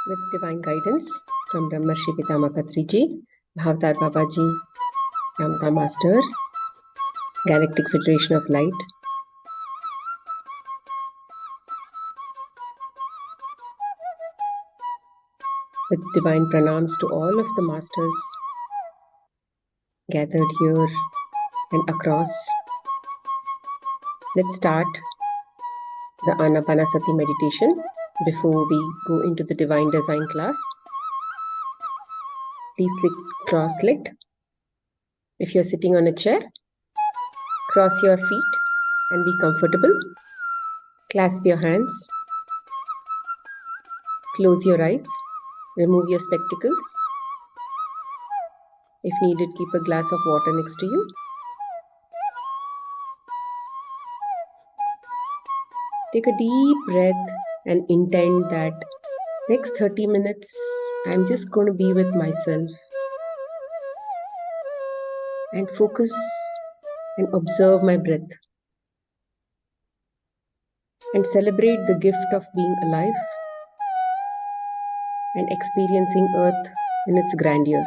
with divine guidance from Brahmarshi Pitama Patriji, Bhavtar Babaji, Ramta Master, Galactic Federation of Light. With divine pranams to all of the masters gathered here and across. Let's start the Anapanasati meditation before we go into the divine design class. Please sit cross-legged. If you're sitting on a chair, cross your feet and be comfortable. Clasp your hands. Close your eyes. Remove your spectacles. If needed, keep a glass of water next to you. Take a deep breath and intend that next 30 minutes, I'm just going to be with myself and focus and observe my breath and celebrate the gift of being alive and experiencing Earth in its grandeur.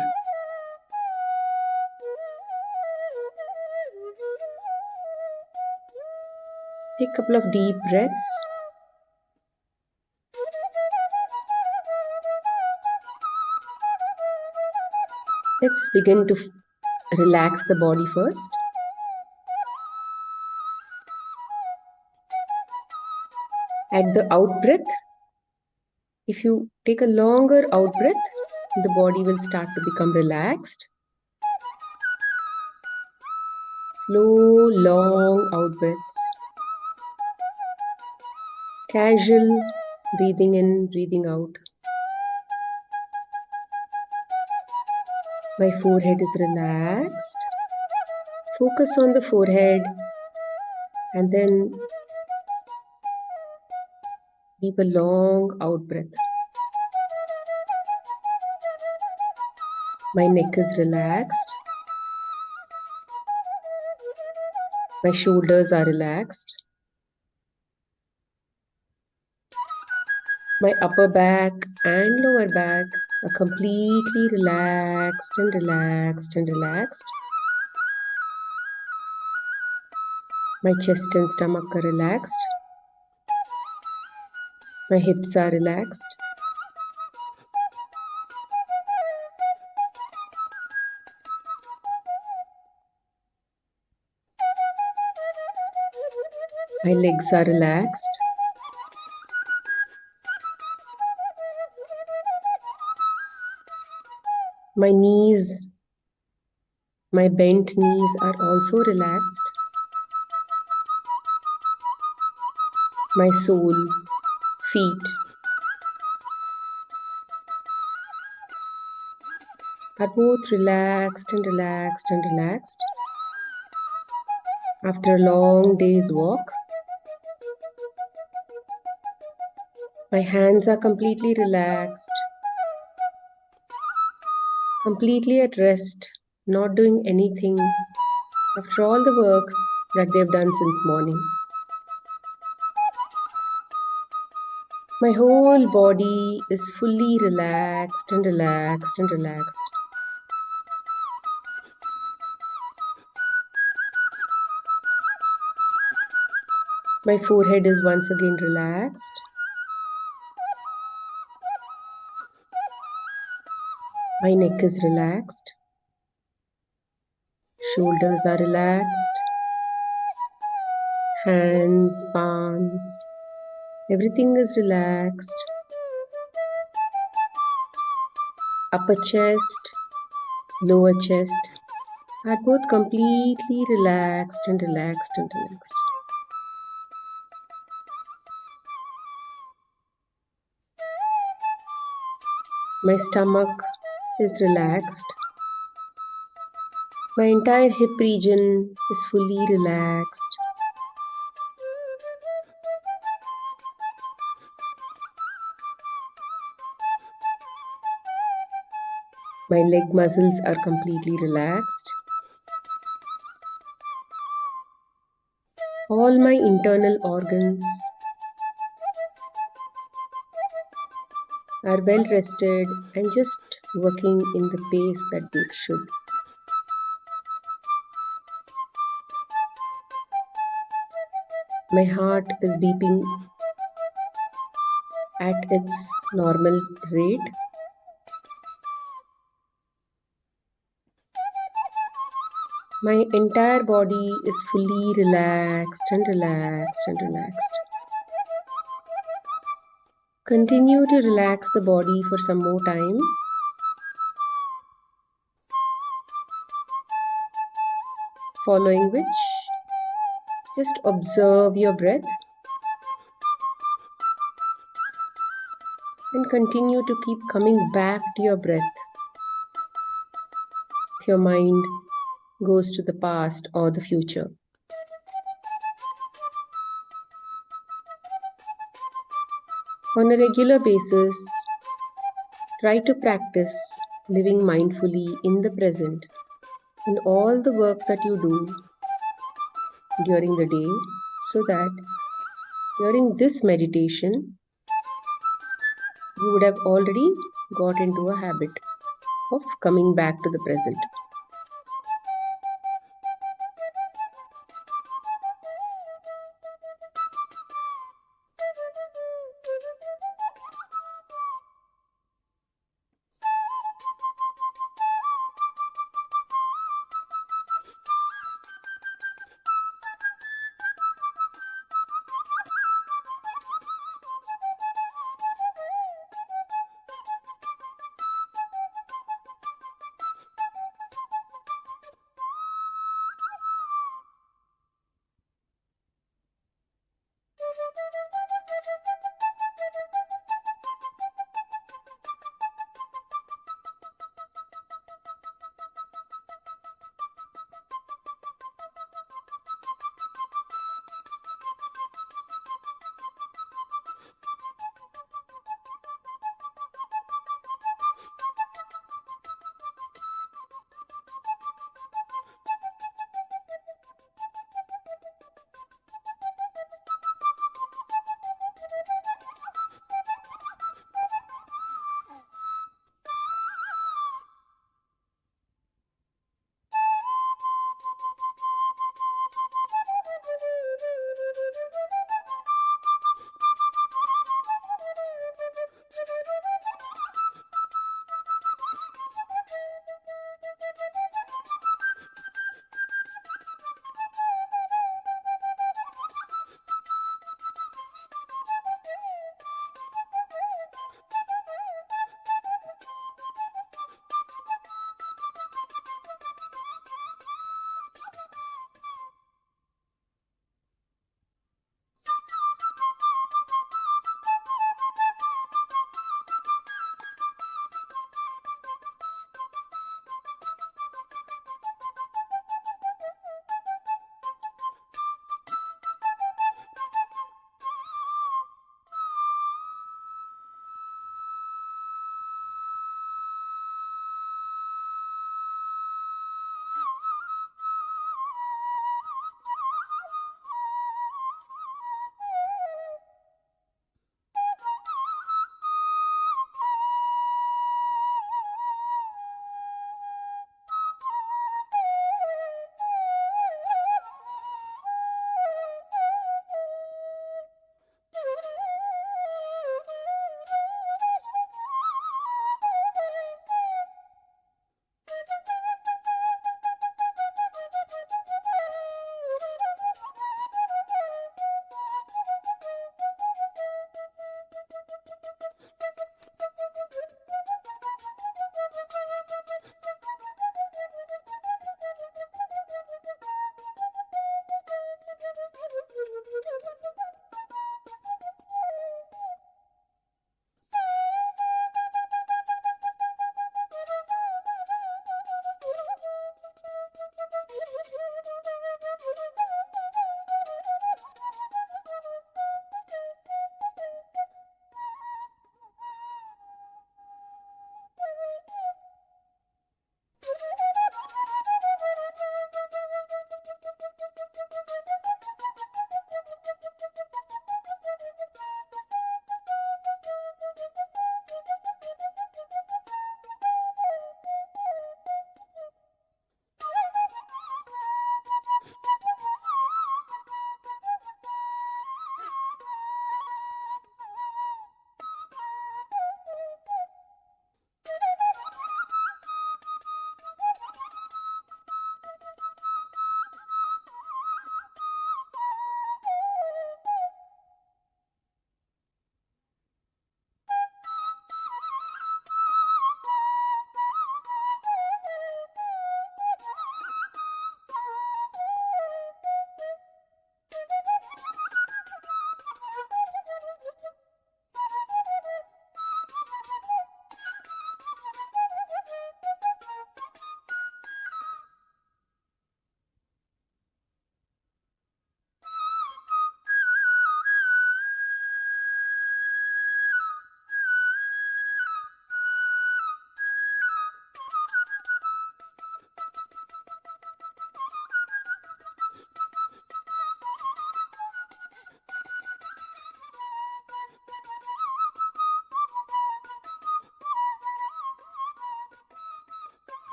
Take a couple of deep breaths. Let's begin to relax the body first. At the out breath, if you take a longer out breath, the body will start to become relaxed. Slow, long out breaths. Casual breathing in, breathing out. My forehead is relaxed. Focus on the forehead and then keep a long out breath. My neck is relaxed. My shoulders are relaxed. My upper back and lower back are completely relaxed and relaxed and relaxed. My chest and stomach are relaxed. My hips are relaxed. My legs are relaxed. My knees, my bent knees are also relaxed. My sole, feet are both relaxed and relaxed and relaxed. After a long day's walk, my hands are completely relaxed, completely at rest, not doing anything after all the works that they've done since morning. My whole body is fully relaxed and relaxed and relaxed. My forehead is once again relaxed. My neck is relaxed. Shoulders are relaxed. Hands, palms, everything is relaxed. Upper chest, lower chest are both completely relaxed and relaxed and relaxed. My stomach is relaxed. My entire hip region is fully relaxed. My leg muscles are completely relaxed. All my internal organs are well rested and just working in the pace that they should. My heart is beeping at its normal rate. My entire body is fully relaxed and relaxed and relaxed. Continue to relax the body for some more time. Following which, just observe your breath and continue to keep coming back to your breath. If your mind goes to the past or the future. On a regular basis, try to practice living mindfully in the present in all the work that you do during the day, so that during this meditation, you would have already got into a habit of coming back to the present.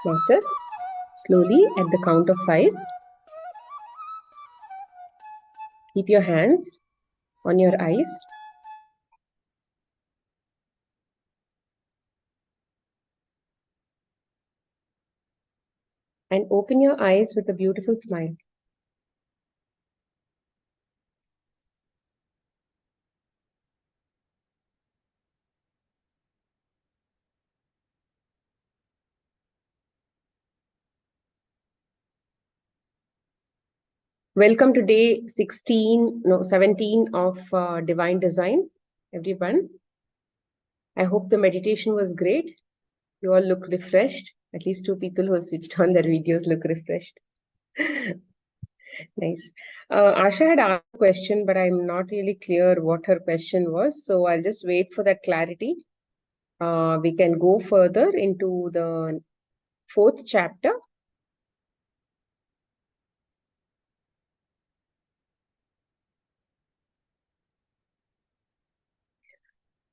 Masters, slowly at the count of 5, keep your hands on your eyes and open your eyes with a beautiful smile. Welcome to day 17 of Divine Design, everyone. I hope the meditation was great. You all look refreshed. At least 2 people who have switched on their videos look refreshed. Nice. Asha had asked a question, but I'm not really clear what her question was. So I'll just wait for that clarity. We can go further into the 4th chapter.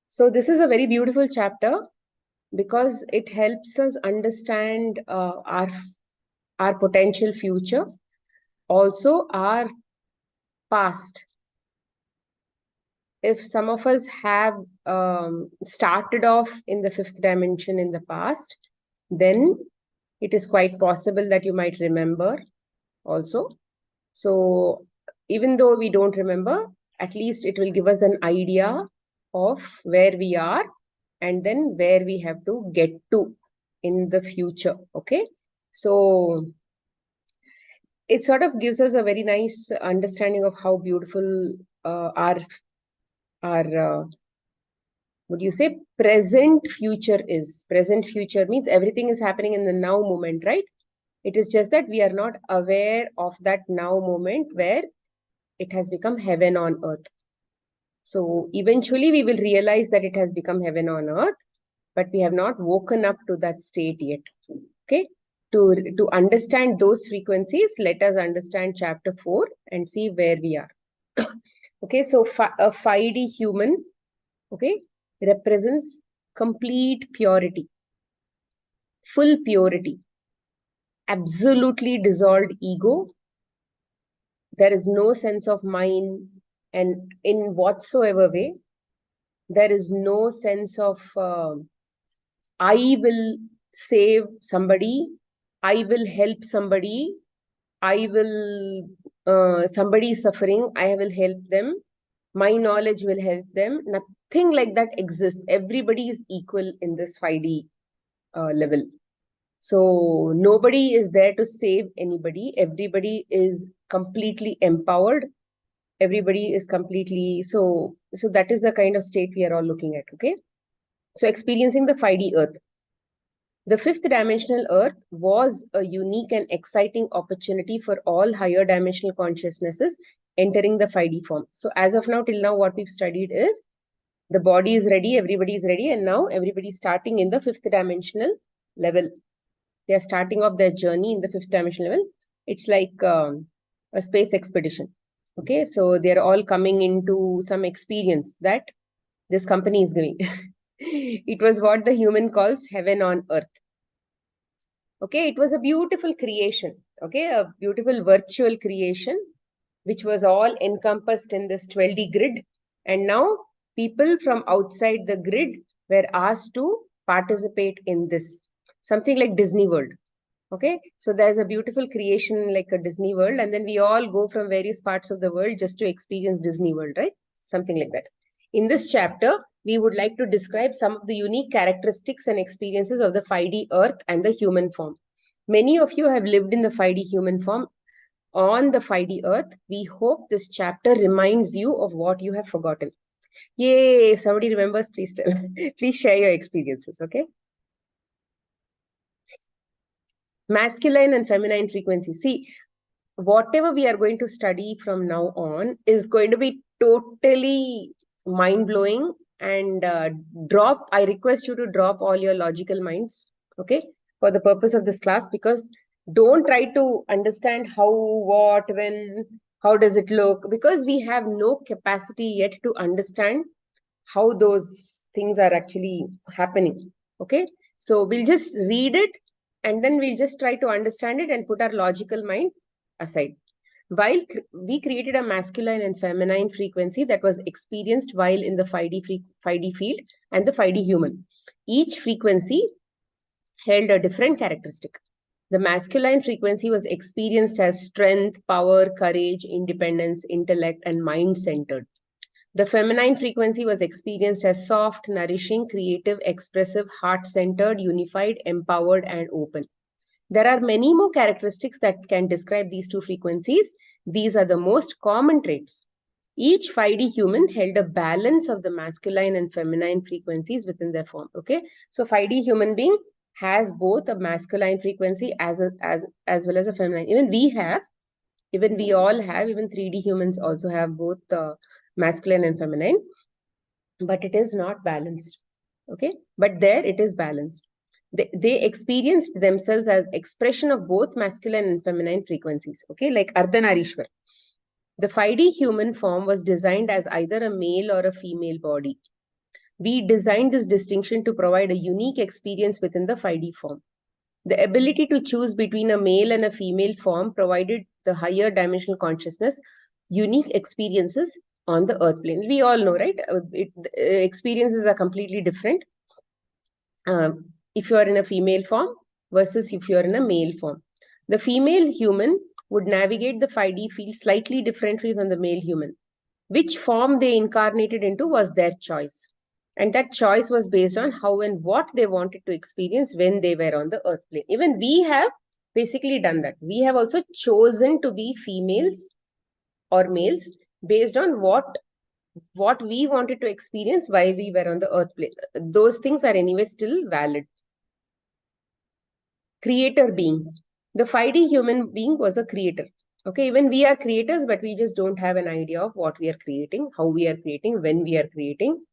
So this is a very beautiful chapter because it helps us understand our potential future, also our past. If some of us have started off in the 5th dimension in the past, then it is quite possible that you might remember also. So even though we don't remember, at least it will give us an idea of where we are and then where we have to get to in the future. Okay. So it sort of gives us a very nice understanding of how beautiful our would you say present future is. Present future means everything is happening in the now moment, right? It is just that we are not aware of that now moment where it has become heaven on earth. So eventually we will realize that it has become heaven on earth, but we have not woken up to that state yet. Okay. To understand those frequencies, let us understand chapter 4 and see where we are. Okay. So a 5D human, okay, represents complete purity, full purity, absolutely dissolved ego. There is no sense of mine, and in whatsoever way, there is no sense of I will save somebody, I will help somebody, I will somebody is suffering, I will help them, my knowledge will help them. Nothing like that exists. Everybody is equal in this 5D level. So nobody is there to save anybody. Everybody is completely empowered. Everybody is completely so that is the kind of state we are all looking at. Okay. So experiencing the 5D earth. The 5th dimensional earth was a unique and exciting opportunity for all higher dimensional consciousnesses entering the 5D form. So as of now, till now, what we've studied is the body is ready, everybody is ready, and now everybody is starting in the 5th dimensional level. They are starting off their journey in the 5th dimensional level. It's like a space expedition. Okay, so they're all coming into some experience that this company is giving. It was what the human calls heaven on earth. Okay, it was a beautiful creation. Okay, a beautiful virtual creation, which was all encompassed in this 12D grid. And now people from outside the grid were asked to participate in this. Something like Disney World. Okay, so there's a beautiful creation like a Disney World, and then we all go from various parts of the world just to experience Disney World, right? Something like that. In this chapter, we would like to describe some of the unique characteristics and experiences of the 5D earth and the human form. Many of you have lived in the 5D human form on the 5D earth. We hope this chapter reminds you of what you have forgotten. Yay, if somebody remembers, please tell. Please share your experiences, okay? Masculine and feminine frequency. See, whatever we are going to study from now on is going to be totally mind-blowing, and I request you to drop all your logical minds, okay, for the purpose of this class, because don't try to understand how, what, when, how does it look, because we have no capacity yet to understand how those things are actually happening. Okay, so we'll just read it and then we'll just try to understand it and put our logical mind aside. While we created a masculine and feminine frequency that was experienced while in the 5D field and the 5D human. Each frequency held a different characteristic. The masculine frequency was experienced as strength, power, courage, independence, intellect, and mind-centered. The feminine frequency was experienced as soft, nourishing, creative, expressive, heart-centered, unified, empowered, and open. There are many more characteristics that can describe these two frequencies. These are the most common traits. Each 5D human held a balance of the masculine and feminine frequencies within their form. Okay, so 5D human being has both a masculine frequency as well as a feminine. Even we all have, even 3D humans also have both masculine and feminine, but it is not balanced. Okay, but there it is balanced. They experienced themselves as expression of both masculine and feminine frequencies. Okay, like Ardhanarishwar. The 5D human form was designed as either a male or a female body. We designed this distinction to provide a unique experience within the 5D form. The ability to choose between a male and a female form provided the higher dimensional consciousness unique experiences on the earth plane. We all know, right? Experiences are completely different if you are in a female form versus if you are in a male form. The female human would navigate the 5D field slightly differently from the male human. Which form they incarnated into was their choice. And that choice was based on how and what they wanted to experience when they were on the earth plane. Even we have basically done that. We have also chosen to be females or males based on what we wanted to experience while we were on the earth plane. Those things are anyway still valid. Creator beings. The 5D human being was a creator. Okay, even we are creators, but we just don't have an idea of what we are creating, how we are creating, when we are creating,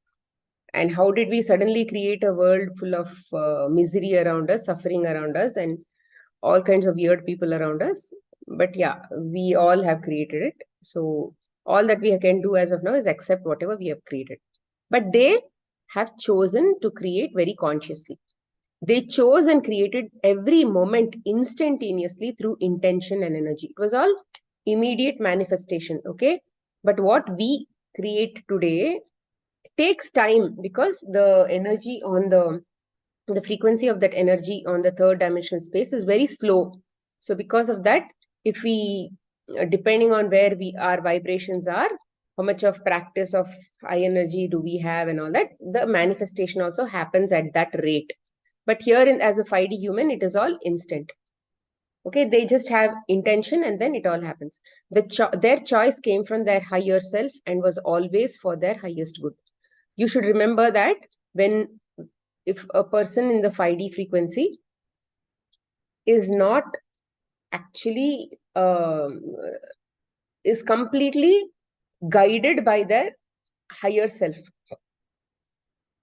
and how did we suddenly create a world full of misery around us, suffering around us, and all kinds of weird people around us. But yeah, we all have created it. So all that we can do as of now is accept whatever we have created. But they have chosen to create very consciously. They chose and created every moment instantaneously through intention and energy. It was all immediate manifestation, okay? But what we create today takes time because the energy on the frequency of that energy on the third dimensional space is very slow. So because of that, if we, depending on where our vibrations are, how much of practice of high energy do we have and all that, the manifestation also happens at that rate. But here as a 5D human, it is all instant. Okay, they just have intention and then it all happens. Their choice came from their higher self and was always for their highest good. You should remember that if a person in the 5D frequency is not actually is completely guided by their higher self.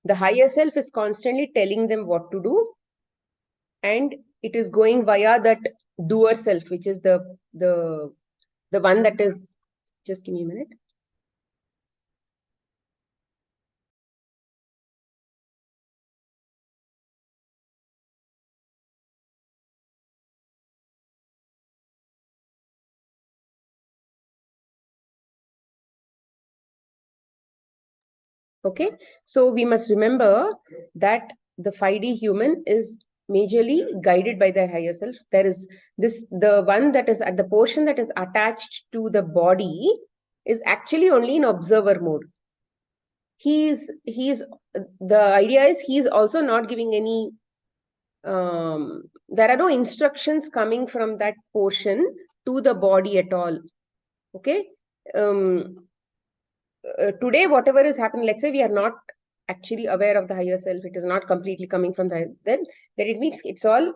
The higher self is constantly telling them what to do, and it is going via that doer self, which is the one that is, just give me a minute. Okay, so we must remember that the 5D human is majorly guided by their higher self. There is the one that is at the portion that is attached to the body is actually only in observer mode. The idea is he's also not giving any, there are no instructions coming from that portion to the body at all. Okay. Today, whatever is happening, let's say we are not actually aware of the higher self, it is not completely coming from then it means it's all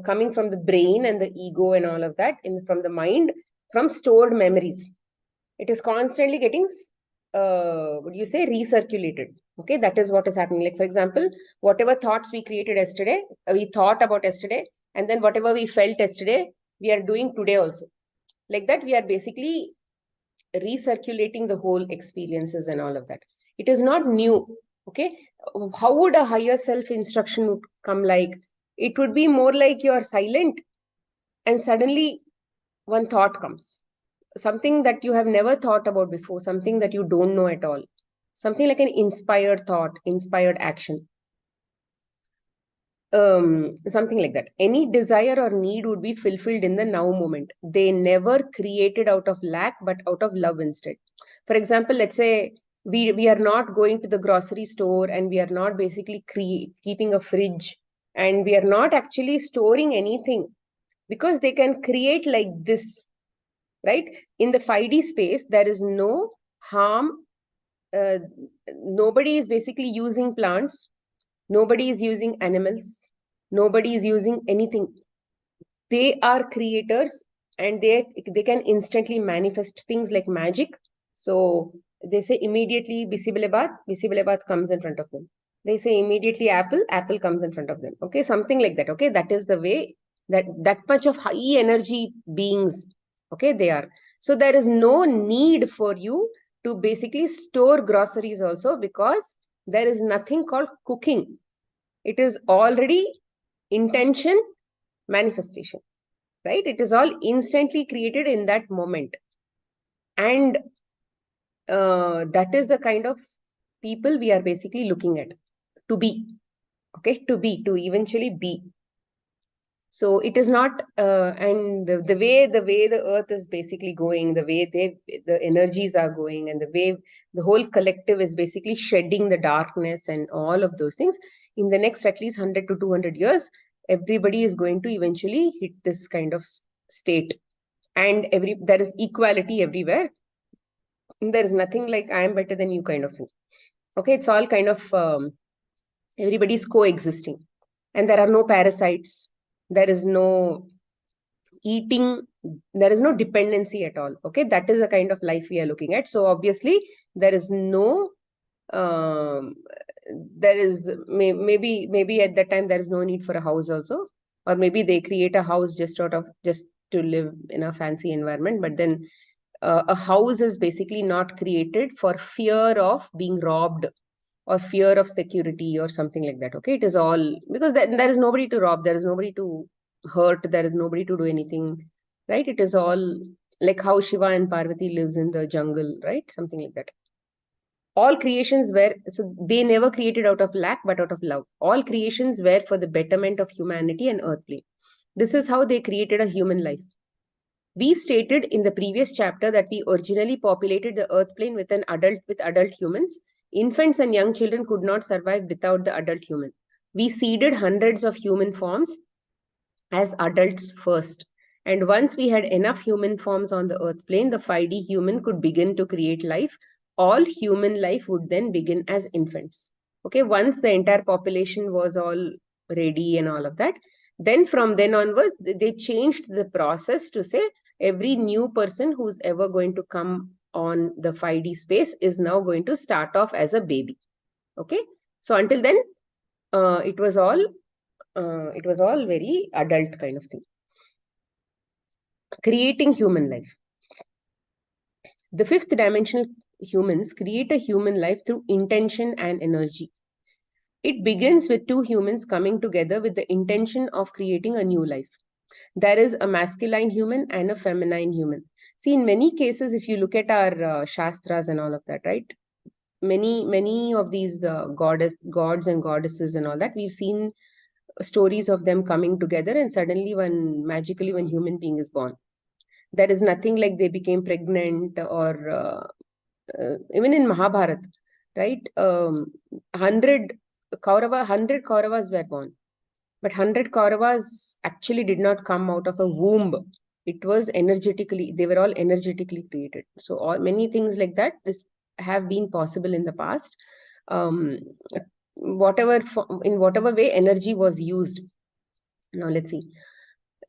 coming from the brain and the ego and all of that, from the mind, from stored memories. It is constantly getting, what do you say, recirculated. Okay, that is what is happening. Like, for example, whatever thoughts we created yesterday, we thought about yesterday, and then whatever we felt yesterday, we are doing today also. Like that, we are basically recirculating the whole experiences and all of that. It is not new. Okay, how would a higher self instruction come like? It would be more like you're silent and suddenly one thought comes, something that you have never thought about before, something that you don't know at all, something like an inspired thought, inspired action, something like that. Any desire or need would be fulfilled in the now moment. They never created out of lack but out of love instead. For example, let's say we are not going to the grocery store, and we are not basically keeping a fridge, and we are not actually storing anything, because they can create like this, right? In the 5D space, there is no harm. uh, Nobody is basically using plants, nobody is using animals, nobody is using anything. They are creators, and they can instantly manifest things like magic. So they say immediately Bisibelebath comes in front of them. They say immediately apple comes in front of them. Okay, something like that. Okay, that is the way, that much of high energy beings, okay, they are. So there is no need for you to basically store groceries also, because there is nothing called cooking. It is already intention, manifestation, right? It is all instantly created in that moment. And that is the kind of people we are basically looking at to be, okay, to eventually be. So it is not, and the way the earth is basically going, the way the energies are going, and the way the whole collective is basically shedding the darkness and all of those things, in the next at least 100 to 200 years, everybody is going to eventually hit this kind of state. And there is equality everywhere. There is nothing like I am better than you kind of thing. Okay, it's all kind of everybody's coexisting, and there are no parasites. There is no eating. There is no dependency at all. Okay, that is the kind of life we are looking at. So obviously, there is no. Um, there is maybe at that time there is no need for a house also, or maybe they create a house just to live in a fancy environment. But then a house is basically not created for fear of being robbed or fear of security or something like that. Okay, it is all because there is nobody to rob, there is nobody to hurt, there is nobody to do anything, right? It is all like how Shiva and Parvati lives in the jungle, right? Something like that. All creations were, so they never created out of lack but out of love. All creations were for the betterment of humanity and earthly. This is how they created a human life. We stated in the previous chapter that we originally populated the earth plane with adult humans. Infants and young children could not survive without the adult human. We seeded hundreds of human forms as adults first. And once we had enough human forms on the earth plane, the 5D human could begin to create life. All human life would then begin as infants. Okay, once the entire population was all ready and all of that, then from then onwards, they changed the process to say every new person who's ever going to come on the 5D space is now going to start off as a baby. Okay, so until then, it was all very adult kind of thing. Creating human life. The fifth dimensional humans create a human life through intention and energy. It begins with two humans coming together with the intention of creating a new life. There is a masculine human and a feminine human. See, in many cases, if you look at our Shastras and all of that, right? Many of these gods and goddesses and all that, we've seen stories of them coming together, and suddenly magically one human being is born. There is nothing like they became pregnant or even in Mahabharata, right? 100 Kauravas were born, but 100 Kauravas actually did not come out of a womb. It was energetically, they were all energetically created. So all many things like that have been possible in the past. Um, in whatever way energy was used. Now let's see.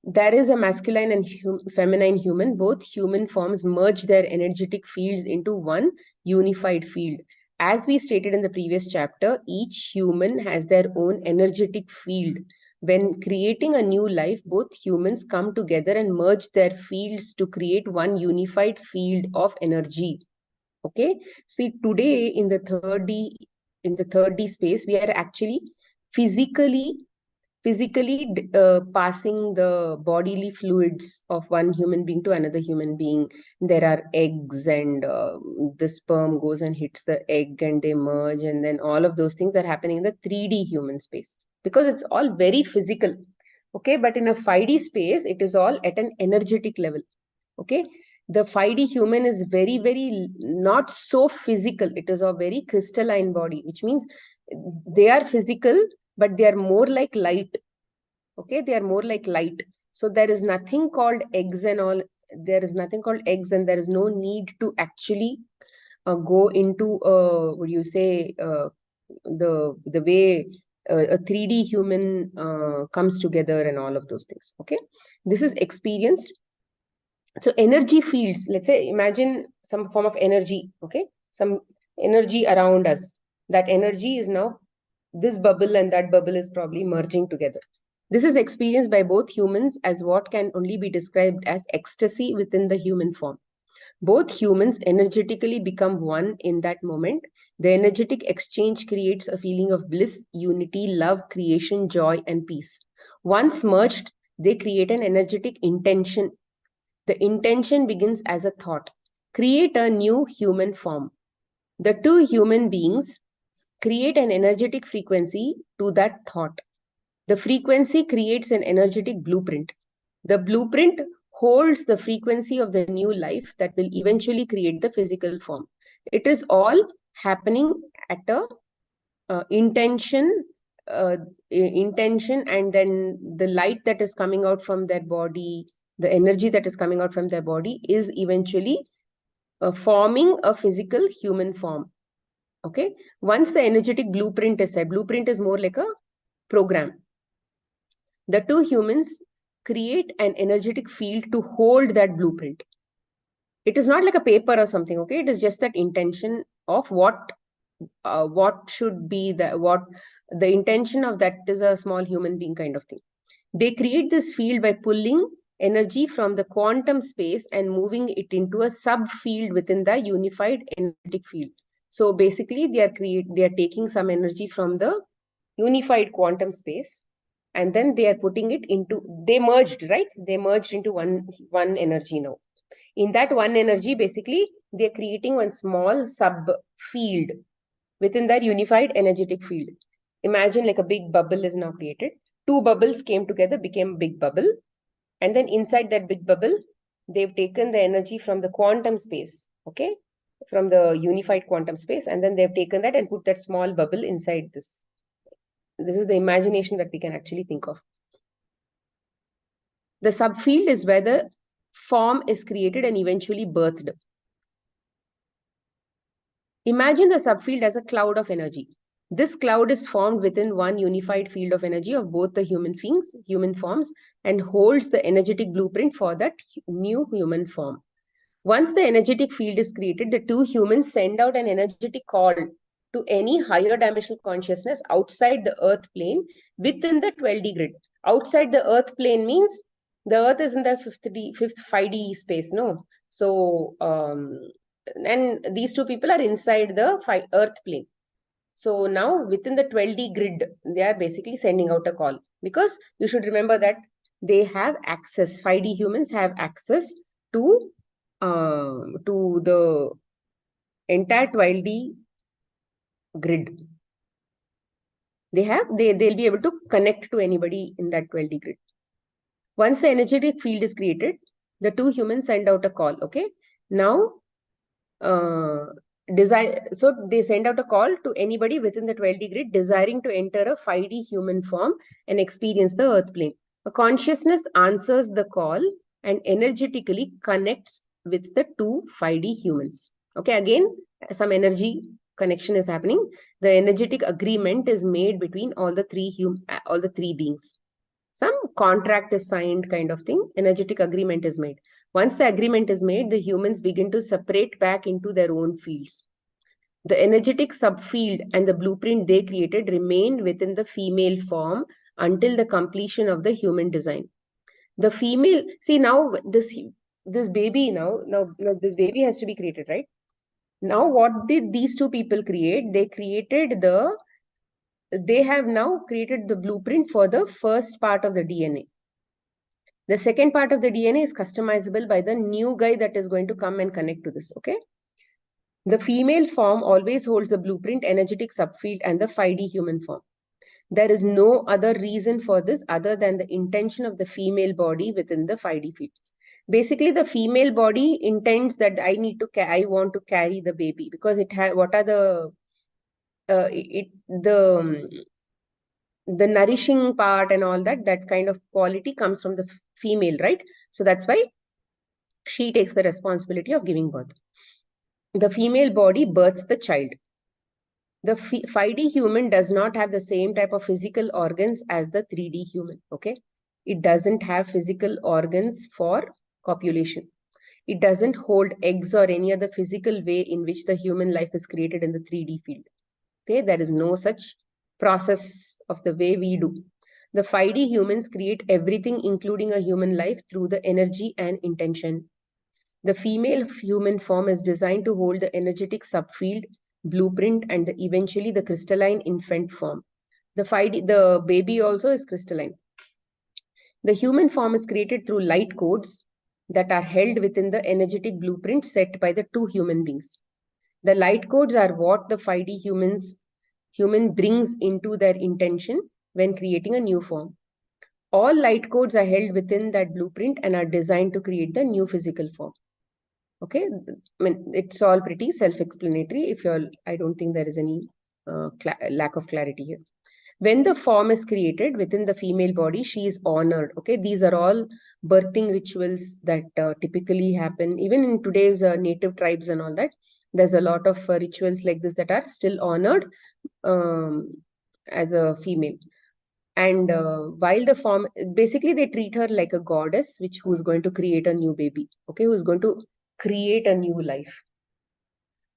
There is a masculine and feminine human. Both human forms merge their energetic fields into one unified field. As we stated in the previous chapter, each human has their own energetic field. When creating a new life, both humans come together and merge their fields to create one unified field of energy. Okay. See, today in the third D space, we are actually physically physically passing the bodily fluids of one human being to another human being. There are eggs, and the sperm goes and hits the egg and they merge, and then all of those things are happening in the 3D human space, because it's all very physical. Okay, but in a 5D space, it is all at an energetic level. Okay, the 5D human is very, very not so physical. It is a very crystalline body, which means they are physical, but they are more like light. Okay, they are more like light. So there is nothing called eggs and all. There is nothing called eggs, and there is no need to actually go into what do you say, the way a 3D human comes together and all of those things. Okay, this is experienced. So energy fields, let's say, imagine some form of energy. Okay, some energy around us. That energy is now, this bubble and that bubble is probably merging together. This is experienced by both humans as what can only be described as ecstasy within the human form. Both humans energetically become one in that moment. The energetic exchange creates a feeling of bliss, unity, love, creation, joy, and peace. Once merged, they create an energetic intention. The intention begins as a thought: create a new human form. The two human beings create an energetic frequency to that thought. The frequency creates an energetic blueprint. The blueprint holds the frequency of the new life that will eventually create the physical form. It is all happening at a intention, intention, and then the light that is coming out from their body, the energy that is coming out from their body is eventually forming a physical human form. Okay, once the energetic blueprint is set, blueprint is more like a program. The two humans create an energetic field to hold that blueprint. It is not like a paper or something. Okay, it is just that intention of what should be the intention of that is a small human being kind of thing. They create this field by pulling energy from the quantum space and moving it into a subfield within the unified energetic field. So basically, they are taking some energy from the unified quantum space, and then they are putting it into, they merged, right? They merged into one energy now. In that one energy, basically, they're creating one small subfield within that unified energetic field. Imagine like a big bubble is now created. Two bubbles came together, became a big bubble. And then inside that big bubble, they've taken the energy from the quantum space, okay? From the unified quantum space. And then they've taken that and put that small bubble inside this. This is the imagination that we can actually think of. The subfield is where the form is created and eventually birthed. Imagine the subfield as a cloud of energy. This cloud is formed within one unified field of energy of both the human forms, and holds the energetic blueprint for that new human form. Once the energetic field is created, the two humans send out an energetic call to any higher dimensional consciousness outside the earth plane within the 12D grid. Outside the earth plane means the earth is in the fifth 5D space, no? So, and these two people are inside the earth plane. So now within the 12D grid, they are basically sending out a call, because you should remember that they have access, 5D humans have access to the entire 12D grid. They'll be able to connect to anybody in that 12D grid. Once the energetic field is created, the two humans send out a call. Okay, now so they send out a call to anybody within the 12D grid desiring to enter a 5D human form and experience the earth plane. A consciousness answers the call and energetically connects with the two 5D humans. Okay, again, some energy connection is happening. The energetic agreement is made between all the three beings. Some contract is signed kind of thing. Energetic agreement is made. Once the agreement is made, the humans begin to separate back into their own fields. The energetic subfield and the blueprint they created remain within the female form until the completion of the human design. The female, see now this baby now this baby has to be created, right? Now what did these two people create? They created the they have now created the blueprint for the first part of the DNA. The second part of the DNA is customizable by the new guy that is going to come and connect to this, okay? The female form always holds the blueprint, energetic subfield, and the 5D human form. There is no other reason for this other than the intention of the female body within the 5D fields. Basically, the female body intends that I want to carry the baby, because it has, what are the, the nourishing part and all that, that kind of quality comes from the female, right? So that's why she takes the responsibility of giving birth. The female body births the child. The 5D human does not have the same type of physical organs as the 3D human, okay? It doesn't have physical organs for copulation. It doesn't hold eggs or any other physical way in which the human life is created in the 3D field. Okay, there is no such process of the way we do. The 5D humans create everything, including a human life, through the energy and intention. The female human form is designed to hold the energetic subfield, blueprint, and eventually the crystalline infant form. The baby also is crystalline. The human form is created through light codes that are held within the energetic blueprint set by the two human beings. The light codes are what the 5D human brings into their intention when creating a new form. All light codes are held within that blueprint and are designed to create the new physical form. Okay, I mean, it's all pretty self-explanatory. I don't think there is any lack of clarity here. When the form is created within the female body, she is honored. Okay, these are all birthing rituals that typically happen even in today's native tribes and all that. There's a lot of rituals like this that are still honored as a female. And while the form, basically they treat her like a goddess, who's going to create a new baby. Okay, who's going to create a new life.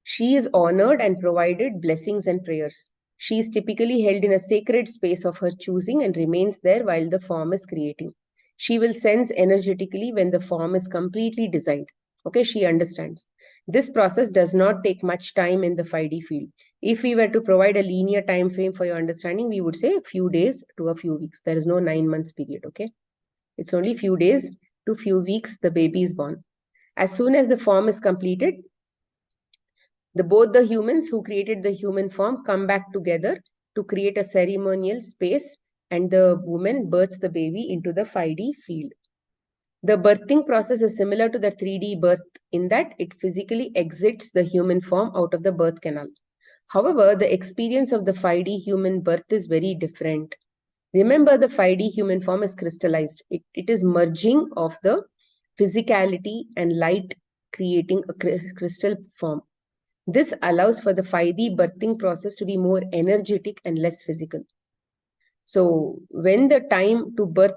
She is honored and provided blessings and prayers. She is typically held in a sacred space of her choosing and remains there while the form is creating. She will sense energetically when the form is completely designed. Okay, she understands. This process does not take much time in the 5D field. If we were to provide a linear time frame for your understanding, we would say a few days to a few weeks. There is no 9 months period, okay? It's only few days to few weeks the baby is born. As soon as the form is completed, both the humans who created the human form come back together to create a ceremonial space, and the woman births the baby into the 5D field. The birthing process is similar to the 3D birth in that it physically exits the human form out of the birth canal. However, the experience of the 5D human birth is very different. Remember, the 5D human form is crystallized. It is merging of the physicality and light, creating a crystal form. This allows for the 5D birthing process to be more energetic and less physical. So when it is time to birth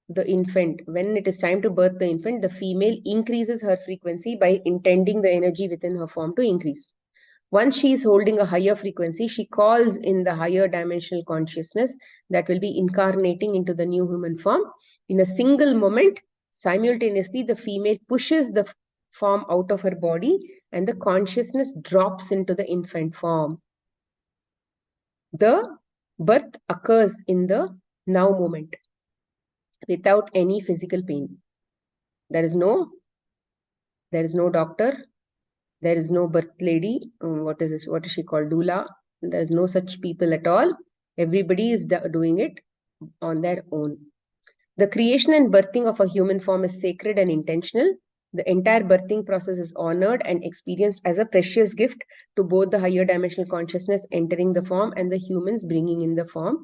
the infant, the female increases her frequency by intending the energy within her form to increase. Once she is holding a higher frequency, she calls in the higher dimensional consciousness that will be incarnating into the new human form. In a single moment, simultaneously, the female pushes the form out of her body and the consciousness drops into the infant form. The birth occurs in the now moment without any physical pain. There is no doctor, there is no birth lady. What is she called? Doula. There is no such people at all. Everybody is doing it on their own. The creation and birthing of a human form is sacred and intentional. The entire birthing process is honored and experienced as a precious gift to both the higher dimensional consciousness entering the form and the humans bringing in the form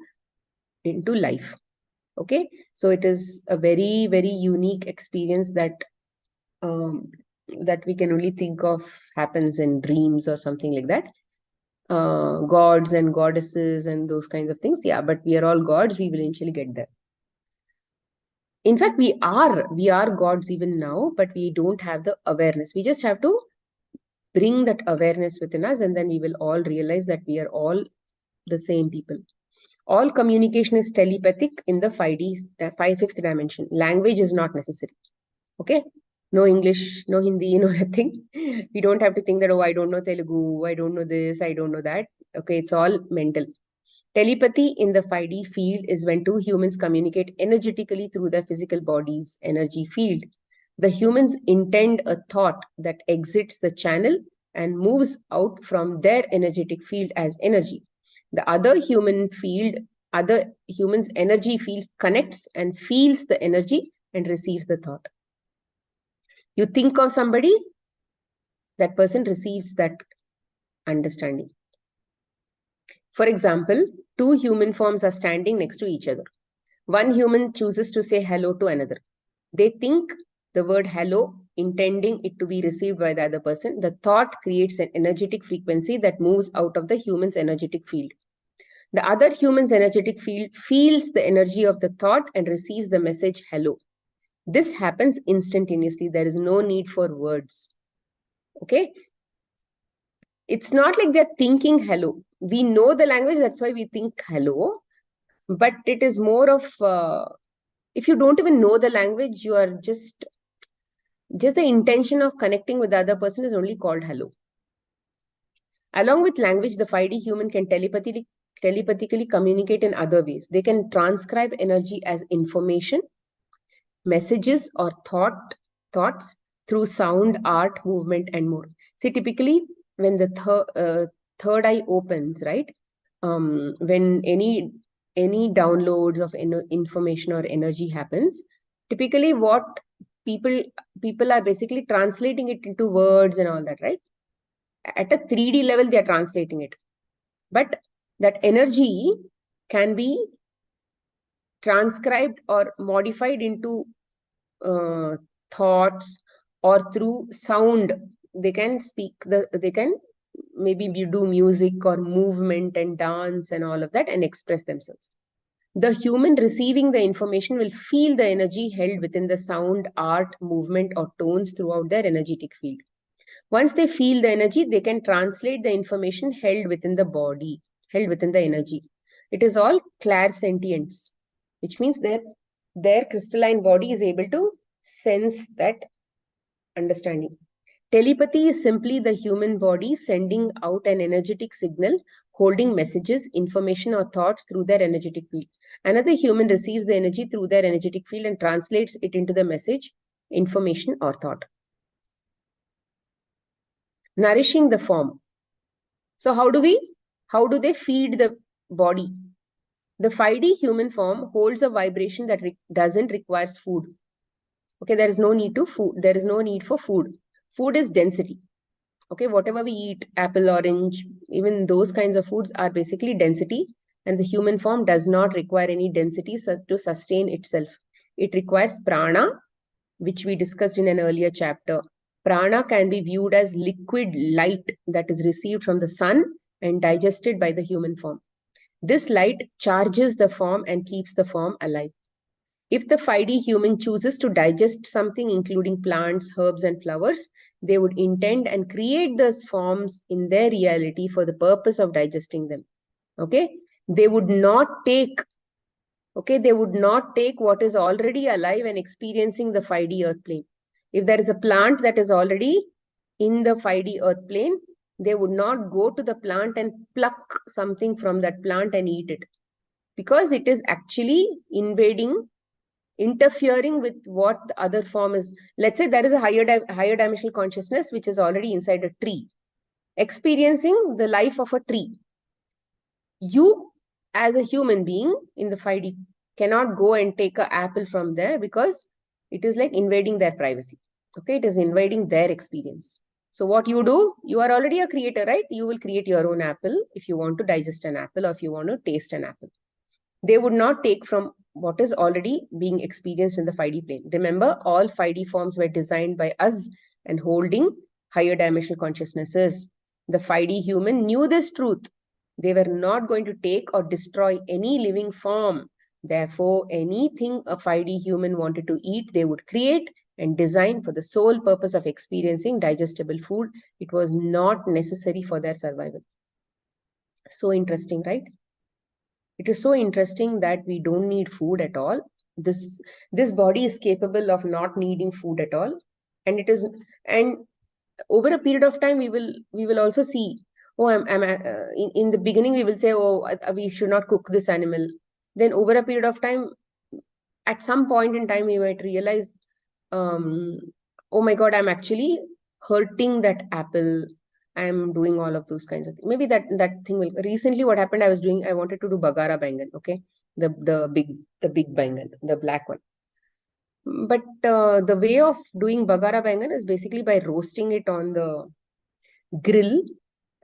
into life. Okay, so it is a very, very unique experience that we can only think of happens in dreams or something like that. Gods and goddesses and those kinds of things. Yeah, but we are all gods. We will eventually get there. In fact, we are gods even now, but we don't have the awareness. We just have to bring that awareness within us, and then we will all realize that we are all the same people. All communication is telepathic in the 5th dimension. Language is not necessary. Okay? No English, no Hindi, no nothing. We don't have to think that, oh, I don't know Telugu, I don't know this, I don't know that. Okay, it's all mental. Telepathy in the 5D field is when two humans communicate energetically through their physical body's energy field. The humans intend a thought that exits the channel and moves out from their energetic field as energy. The other human's energy field connects and feels the energy and receives the thought. You think of somebody, that person receives that understanding. For example, two human forms are standing next to each other. One human chooses to say hello to another. They think the word hello, intending it to be received by the other person. The thought creates an energetic frequency that moves out of the human's energetic field. The other human's energetic field feels the energy of the thought and receives the message hello. This happens instantaneously. There is no need for words. Okay? It's not like they're thinking hello. We know the language, that's why we think hello. But it is more of, if you don't even know the language, you are just the intention of connecting with the other person is only called hello. Along with language, the 5D human can telepathically communicate in other ways. They can transcribe energy as information, messages, or thoughts through sound, art, movement, and more. See, typically, when the third eye opens, right? When any downloads of information or energy happens, typically what people are basically translating it into words and all that, right? At a 3D level, they are translating it. But that energy can be transcribed or modified into thoughts, or through sound. They can they can maybe do music or movement and dance and all of that and express themselves. The human receiving the information will feel the energy held within the sound, art, movement, or tones throughout their energetic field. Once they feel the energy, they can translate the information held within the body, held within the energy. It is all clairsentience, which means their crystalline body is able to sense that understanding. Telepathy is simply the human body sending out an energetic signal, holding messages, information, or thoughts through their energetic field. Another human receives the energy through their energetic field and translates it into the message, information, or thought. Nourishing the form. So how do they feed the body? The 5D human form holds a vibration that doesn't require food. Okay, there is no need for food. Food is density. Okay, whatever we eat, apple, orange, even those kinds of foods are basically density, and the human form does not require any density to sustain itself. It requires prana, which we discussed in an earlier chapter. Prana can be viewed as liquid light that is received from the sun and digested by the human form. This light charges the form and keeps the form alive. If the 5D human chooses to digest something, including plants, herbs, and flowers, they would intend and create those forms in their reality for the purpose of digesting them. Okay? They would not take what is already alive and experiencing the 5D earth plane. If there is a plant that is already in the 5D earth plane, they would not go to the plant and pluck something from that plant and eat it, because it is actually interfering with what the other form is. Let's say there is a higher dimensional consciousness which is already inside a tree, experiencing the life of a tree. You, as a human being in the 5D, cannot go and take an apple from there, because it is like invading their privacy. Okay, it is invading their experience. So what you do, you are already a creator, right? You will create your own apple if you want to digest an apple or if you want to taste an apple. They would not take from what is already being experienced in the 5D plane. Remember, all 5D forms were designed by us and holding higher dimensional consciousnesses. The 5D human knew this truth. They were not going to take or destroy any living form. Therefore, anything a 5D human wanted to eat, they would create and design for the sole purpose of experiencing digestible food. It was not necessary for their survival. So interesting, right? It is so interesting that we don't need food at all. This body is capable of not needing food at all. And over a period of time, we will also see oh, in the beginning, we will say, oh, we should not cook this animal. Then over a period of time, at some point in time, we might realize, um, oh my God, I'm actually hurting that apple. I'm doing all of those kinds of things. Maybe that thing will. Recently, what happened? I wanted to do bagara bangan. Okay, the big bangan, the black one. But the way of doing bagara bangan is basically by roasting it on the grill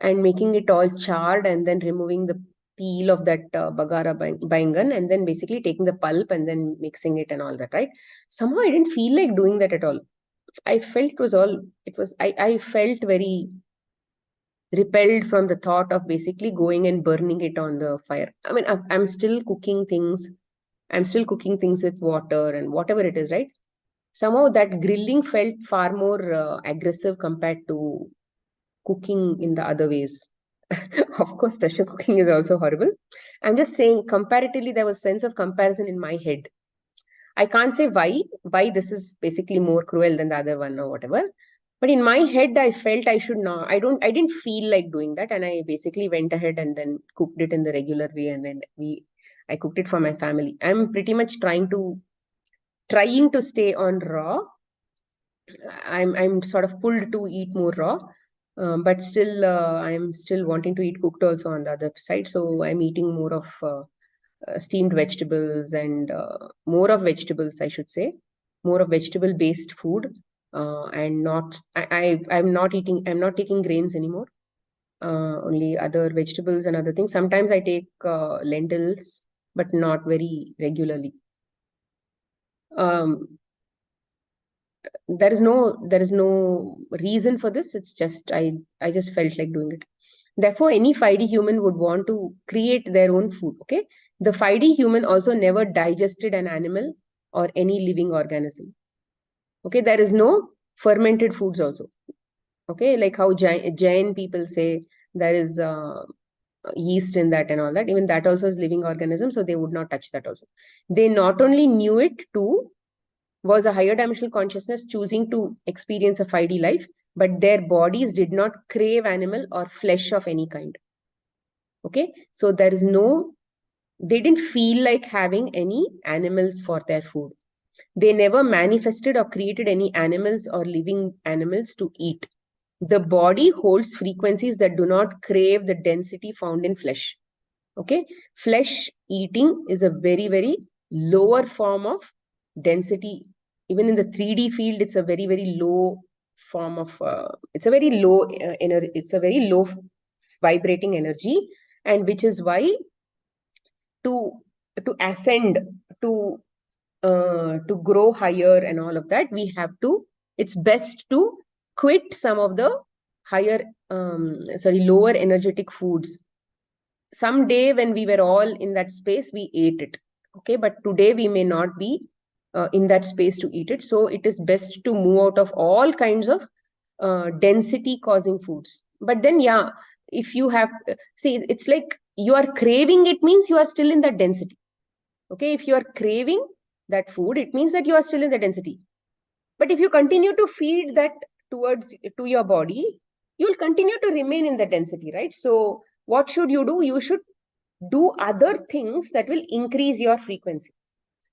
and making it all charred and then removing the peel of that bagara bangan and then basically taking the pulp and then mixing it and all that, right? Somehow I didn't feel like doing that at all. I felt I felt very repelled from the thought of basically going and burning it on the fire. I mean, I'm still cooking things. I'm still cooking things with water and whatever it is, right? Somehow that grilling felt far more aggressive compared to cooking in the other ways. Of course, pressure cooking is also horrible. I'm just saying, comparatively, there was sense of comparison in my head. I can't say why this is basically more cruel than the other one or whatever. But in my head, I felt I should not. I didn't feel like doing that, and I basically went ahead and then cooked it in the regular way, and then I cooked it for my family. I'm pretty much trying to stay on raw. I'm sort of pulled to eat more raw, but still I'm still wanting to eat cooked also on the other side. So I'm eating more of steamed vegetables and more of vegetables, I should say, more of vegetable based food, and not I'm not taking grains anymore. Only other vegetables and other things. Sometimes I take lentils, but not very regularly. Um, there is no reason for this. It's just I just felt like doing it. Therefore, any 5D human would want to create their own food. Okay, the 5D human also never digested an animal or any living organism. Okay, there is no fermented foods also. Okay, like how Jain people say there is yeast in that and all that. Even that also is living organism, so they would not touch that also. They not only knew it too, was a higher dimensional consciousness choosing to experience a 5D life, but their bodies did not crave animal or flesh of any kind. Okay, so they didn't feel like having any animals for their food. They never manifested or created any animals or living animals to eat. The body holds frequencies that do not crave the density found in flesh. Okay, flesh eating is a very, very lower form of density. Even in the 3D field, it's a very, very low form of it's a very low energy, it's a very low vibrating energy, and which is why to to ascend, to grow higher and all of that, we have to, it's best to quit some of the higher lower energetic foods. Someday when we were all in that space, we ate it. Okay, but today we may not be in that space to eat it. So it is best to move out of all kinds of density causing foods. But then, yeah, if you have, see, it's like you are craving, it means you are still in that density. Okay, if you are craving that food, it means that you are still in the density. But if you continue to feed that to your body, you'll continue to remain in the density, right? So what should you do? You should do other things that will increase your frequency.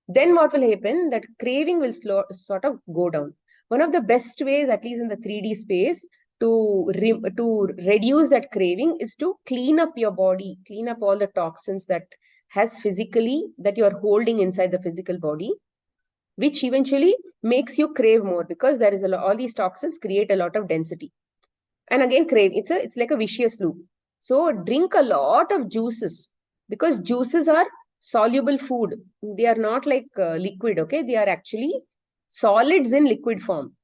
Then what will happen? That craving will sort of go down. One of the best ways, at least in the 3D space, to reduce that craving is to clean up your body, clean up all the toxins that you are holding inside the physical body, which eventually makes you crave more, because there is all these toxins create a lot of density, and again crave. It's like a vicious loop. So drink a lot of juices, because juices are soluble food. They are not like liquid. Okay, they are actually solids in liquid form,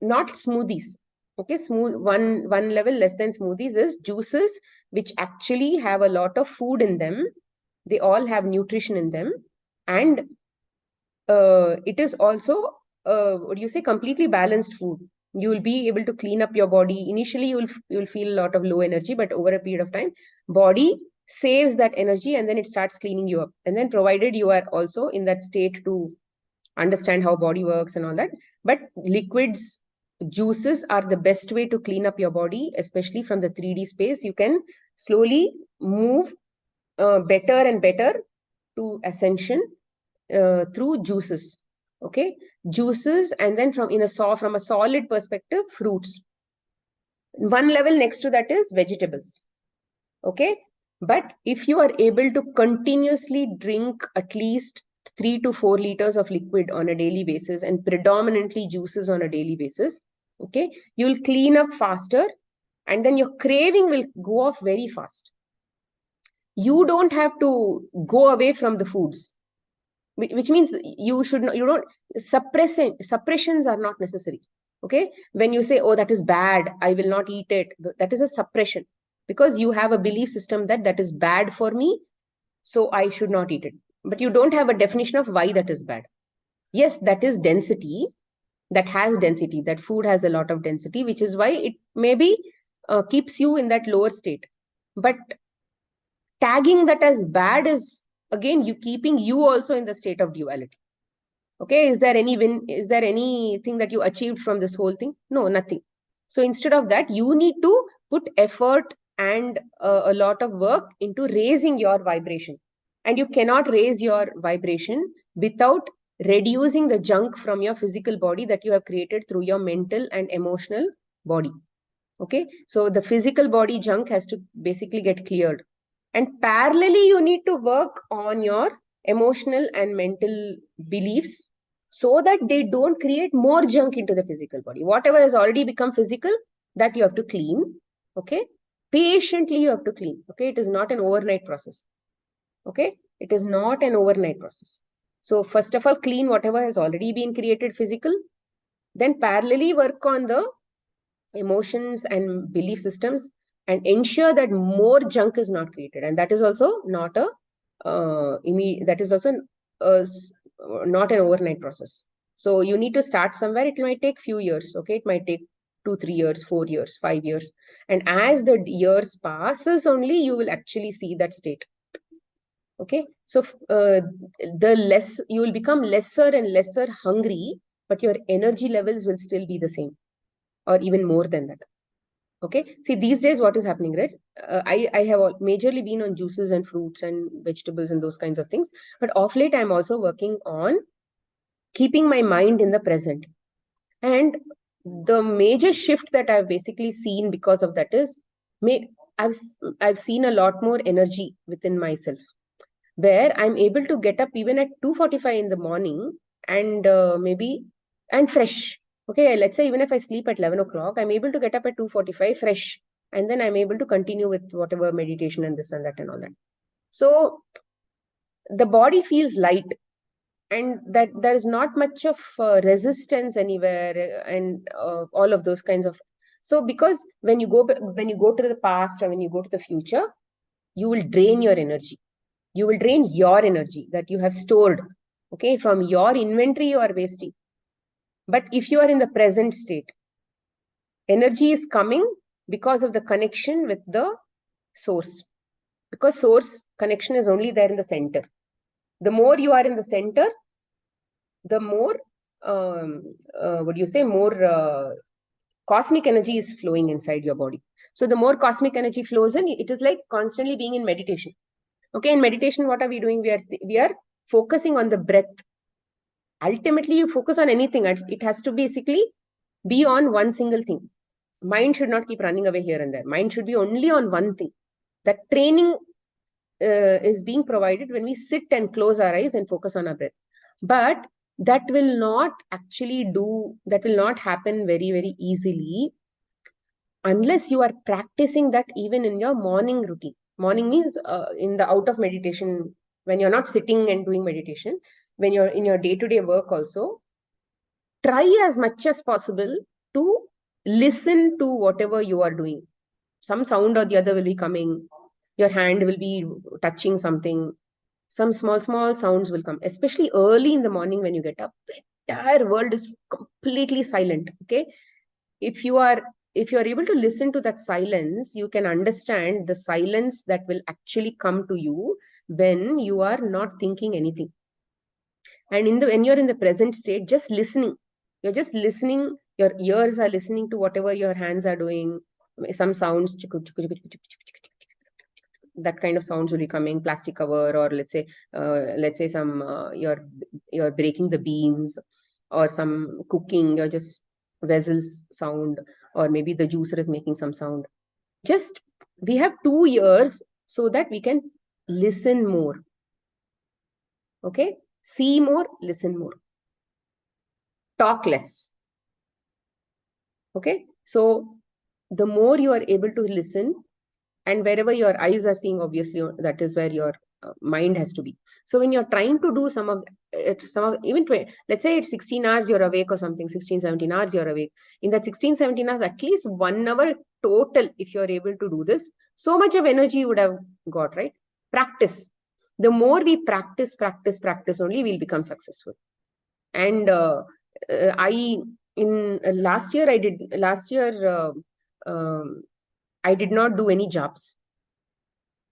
not smoothies. Okay, one level less than smoothies is juices, which actually have a lot of food in them. They all have nutrition in them, and it is also what do you say, completely balanced food. You will be able to clean up your body. Initially you'll feel a lot of low energy, but over a period of time, body saves that energy and then it starts cleaning you up. And then provided you are also in that state to understand how body works and all that, but liquids juices are the best way to clean up your body, especially from the 3D space. You can slowly move better and better to ascension through juices. Okay, juices, and then from a solid perspective, fruits. One level next to that is vegetables. Okay, but if you are able to continuously drink at least 3 to 4 liters of liquid on a daily basis and predominantly juices on a daily basis, okay, you'll clean up faster, and then your craving will go off very fast. You don't have to go away from the foods, which means you don't suppressions are not necessary. Okay, when you say, oh, that is bad, I will not eat it, that is a suppression, because you have a belief system that that is bad for me, so I should not eat it. But you don't have a definition of why that is bad. Yes, that is density, that food has a lot of density, which is why it maybe keeps you in that lower state. But tagging that as bad is again you keeping you also in the state of duality. Okay, is there any win? Is there anything that you achieved from this whole thing? No, nothing. So instead of that, you need to put effort and a lot of work into raising your vibration. And you cannot raise your vibration without reducing the junk from your physical body that you have created through your mental and emotional body. Okay, so the physical body junk has to basically get cleared. And parallelly, you need to work on your emotional and mental beliefs so that they don't create more junk into the physical body. Whatever has already become physical, that you have to clean. Okay, patiently you have to clean. Okay, it is not an overnight process. Okay, it is not an overnight process. So first of all, clean whatever has already been created physical. Then parallelly work on the emotions and belief systems and ensure that more junk is not created. And that is also not a that is also not an overnight process. So you need to start somewhere. It might take few years. Okay, it might take 2-3 years, 4 years, 5 years, and as the years passes only you will actually see that state. Okay, so the less you will become lesser and lesser hungry, but your energy levels will still be the same or even more than that. Okay, see these days what is happening, right? I have majorly been on juices and fruits and vegetables and those kinds of things, but off late I'm also working on keeping my mind in the present. And the major shift that I've basically seen because of that is I've seen a lot more energy within myself, where I'm able to get up even at 2:45 in the morning and and fresh. Okay, let's say even if I sleep at 11 o'clock, I'm able to get up at 2:45 fresh. And then I'm able to continue with whatever meditation and this and that and all that. So the body feels light, and that there is not much of resistance anywhere, and all of those kinds of. So because when you go to the past or when you go to the future, you will drain your energy. You will drain your energy that you have stored. Okay, from your inventory you are wasting. But if you are in the present state, energy is coming because of the connection with the source, because source connection is only there in the center. The more you are in the center, the more what do you say, more cosmic energy is flowing inside your body. So the more cosmic energy flows in, it is like constantly being in meditation. Okay, in meditation what are we doing? We are focusing on the breath. Ultimately you focus on anything, it has to basically be on one single thing. Mind should not keep running away here and there. Mind should be only on one thing. That training is being provided when we sit and close our eyes and focus on our breath. But that will not happen very, very easily unless you are practicing that even in your morning routine. Morning means in the out of meditation, when you're not sitting and doing meditation, when you're in your day-to-day work also, try as much as possible to listen to whatever you are doing. Some sound or the other will be coming. Your hand will be touching something. Some small sounds will come, especially early in the morning when you get up. The entire world is completely silent. Okay, if you are able to listen to that silence, you can understand the silence that will actually come to you when you are not thinking anything. And when you're in the present state, just listening, you're just listening Your ears are listening to whatever your hands are doing. Some sounds, that kind of sounds will be coming, plastic cover, or let's say some you're breaking the beans, or some cooking, or just vessels sound, or maybe the juicer is making some sound. Just we have 2 years so that we can listen more. Okay, see more, listen more, talk less. Okay, so the more you are able to listen, and wherever your eyes are seeing, obviously that is where your mind has to be. So when you're trying to do some of even 20, let's say it's 16 hours you're awake or something, 16 17 hours you're awake. In that 16 17 hours, at least 1 hour total, if you're able to do this, so much of energy you would have got, right? Practice. The more we practice only, we'll become successful. And I in last year I did not do any jobs.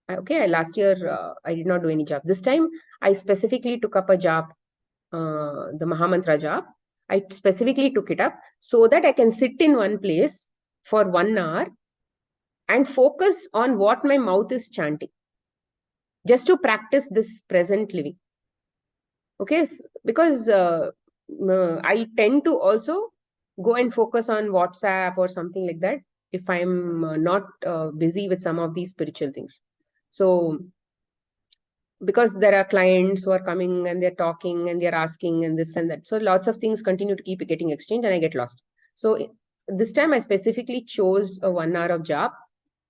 Okay, last year I did not do any job. This time I specifically took up a job, the Mahamantra job. I specifically took it up so that I can sit in one place for 1 hour and focus on what my mouth is chanting, just to practice this present living. Okay, because I tend to also go and focus on WhatsApp or something like that if I'm not busy with some of these spiritual things. So because there are clients who are coming and they're talking and they're asking and this and that, so lots of things continue to keep getting exchanged and I get lost. So this time I specifically chose a 1 hour of job,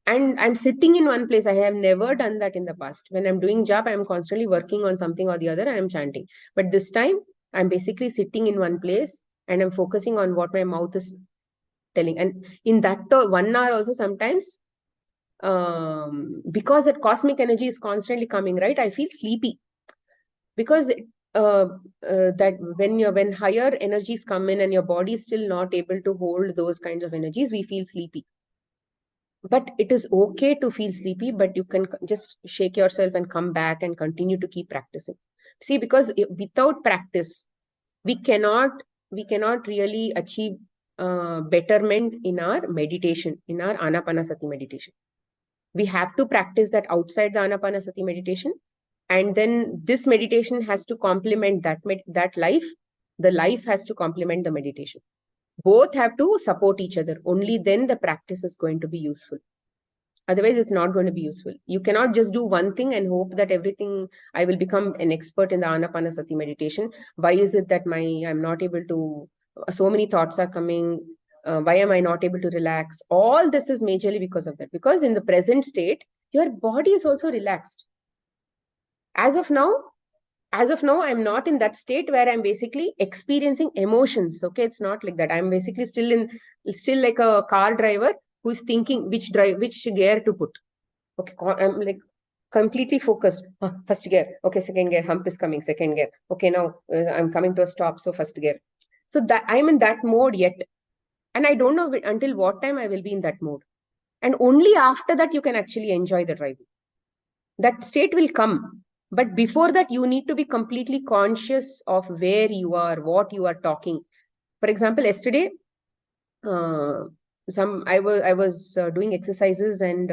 and I'm sitting in one place. I have never done that in the past. When I'm doing job, I'm constantly working on something or the other and I'm chanting. But this time I'm basically sitting in one place and I'm focusing on what my mouth is telling. And in that 1 hour also, sometimes because that cosmic energy is constantly coming, right, I feel sleepy, because that when higher energies come in and your body is still not able to hold those kinds of energies, we feel sleepy. But it is okay to feel sleepy, but you can just shake yourself and come back and continue to keep practicing. See, because without practice we cannot really achieve betterment in our meditation, in our Anapanasati meditation. We have to practice that outside the Anapanasati meditation, and then this meditation has to complement that life. The life has to complement the meditation. Both have to support each other. Only then the practice is going to be useful. Otherwise, it's not going to be useful. You cannot just do one thing and hope that everything, I will become an expert in the Anapanasati meditation. Why is it that I'm not able to, so many thoughts are coming. Why am I not able to relax? All this is majorly because of that. Because in the present state, your body is also relaxed. As of now, I'm not in that state where I'm basically experiencing emotions. Okay, it's not like that. I'm basically still like a car driver who's thinking which gear to put. Okay, I'm like completely focused. First gear. Okay, second gear. Hump is coming. Second gear. Okay, now I'm coming to a stop. So first gear. So that I'm in that mode yet, and I don't know until what time I will be in that mode. And only after that you can actually enjoy the driving. That state will come. But before that, you need to be completely conscious of where you are, what you are talking. For example, yesterday, I was doing exercises, and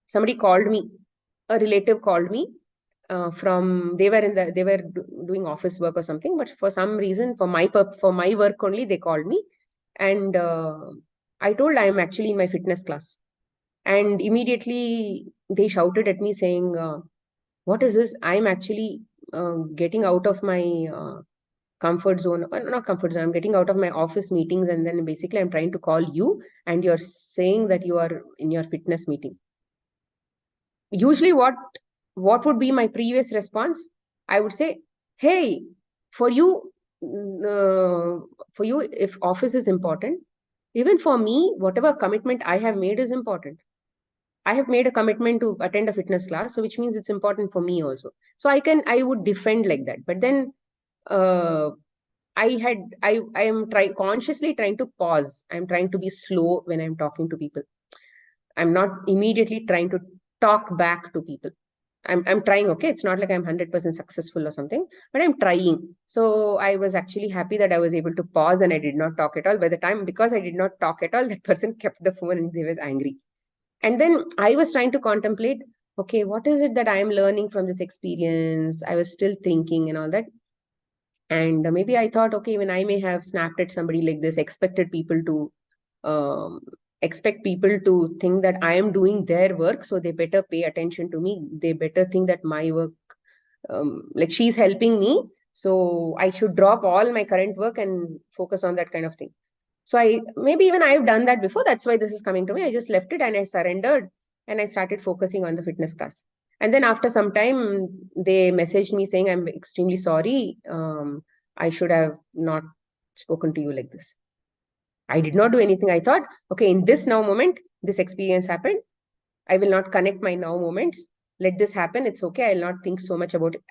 somebody called me. A relative called me from they were doing office work or something, but for some reason, for my work only, they called me, and I told I am actually in my fitness class, and immediately they shouted at me saying, what is this? I'm actually getting out of my comfort zone, not comfort zone, I'm getting out of my office meetings, and then basically I'm trying to call you, and you're saying that you are in your fitness meeting. Usually what would be my previous response? I would say, hey, for you, if office is important, even for me, whatever commitment I have made is important. I have made a commitment to attend a fitness class, so which means it's important for me also. So I would defend like that. But then I am consciously trying to pause. I'm trying to be slow when I'm talking to people. I'm not immediately trying to talk back to people. I'm trying, okay? It's not like I'm 100% successful or something, but I'm trying. So I was actually happy that I was able to pause and I did not talk at all. By the time, because I did not talk at all, that person kept the phone and they were angry. And then I was trying to contemplate, okay, what is it that I am learning from this experience? I was still thinking and all that. And maybe I thought, okay, when I may have snapped at somebody like this, um, expect people to think that I am doing their work, so they better pay attention to me. They better think that my work, like she's helping me, so I should drop all my current work and focus on that kind of thing. So I maybe even I've done that before. That's why this is coming to me. I just left it and I surrendered and I started focusing on the fitness class. And then after some time, they messaged me saying, I'm extremely sorry. I should have not spoken to you like this. I did not do anything. I thought, okay, in this now moment, this experience happened. I will not connect my now moments. Let this happen. It's okay. I'll not think so much about it.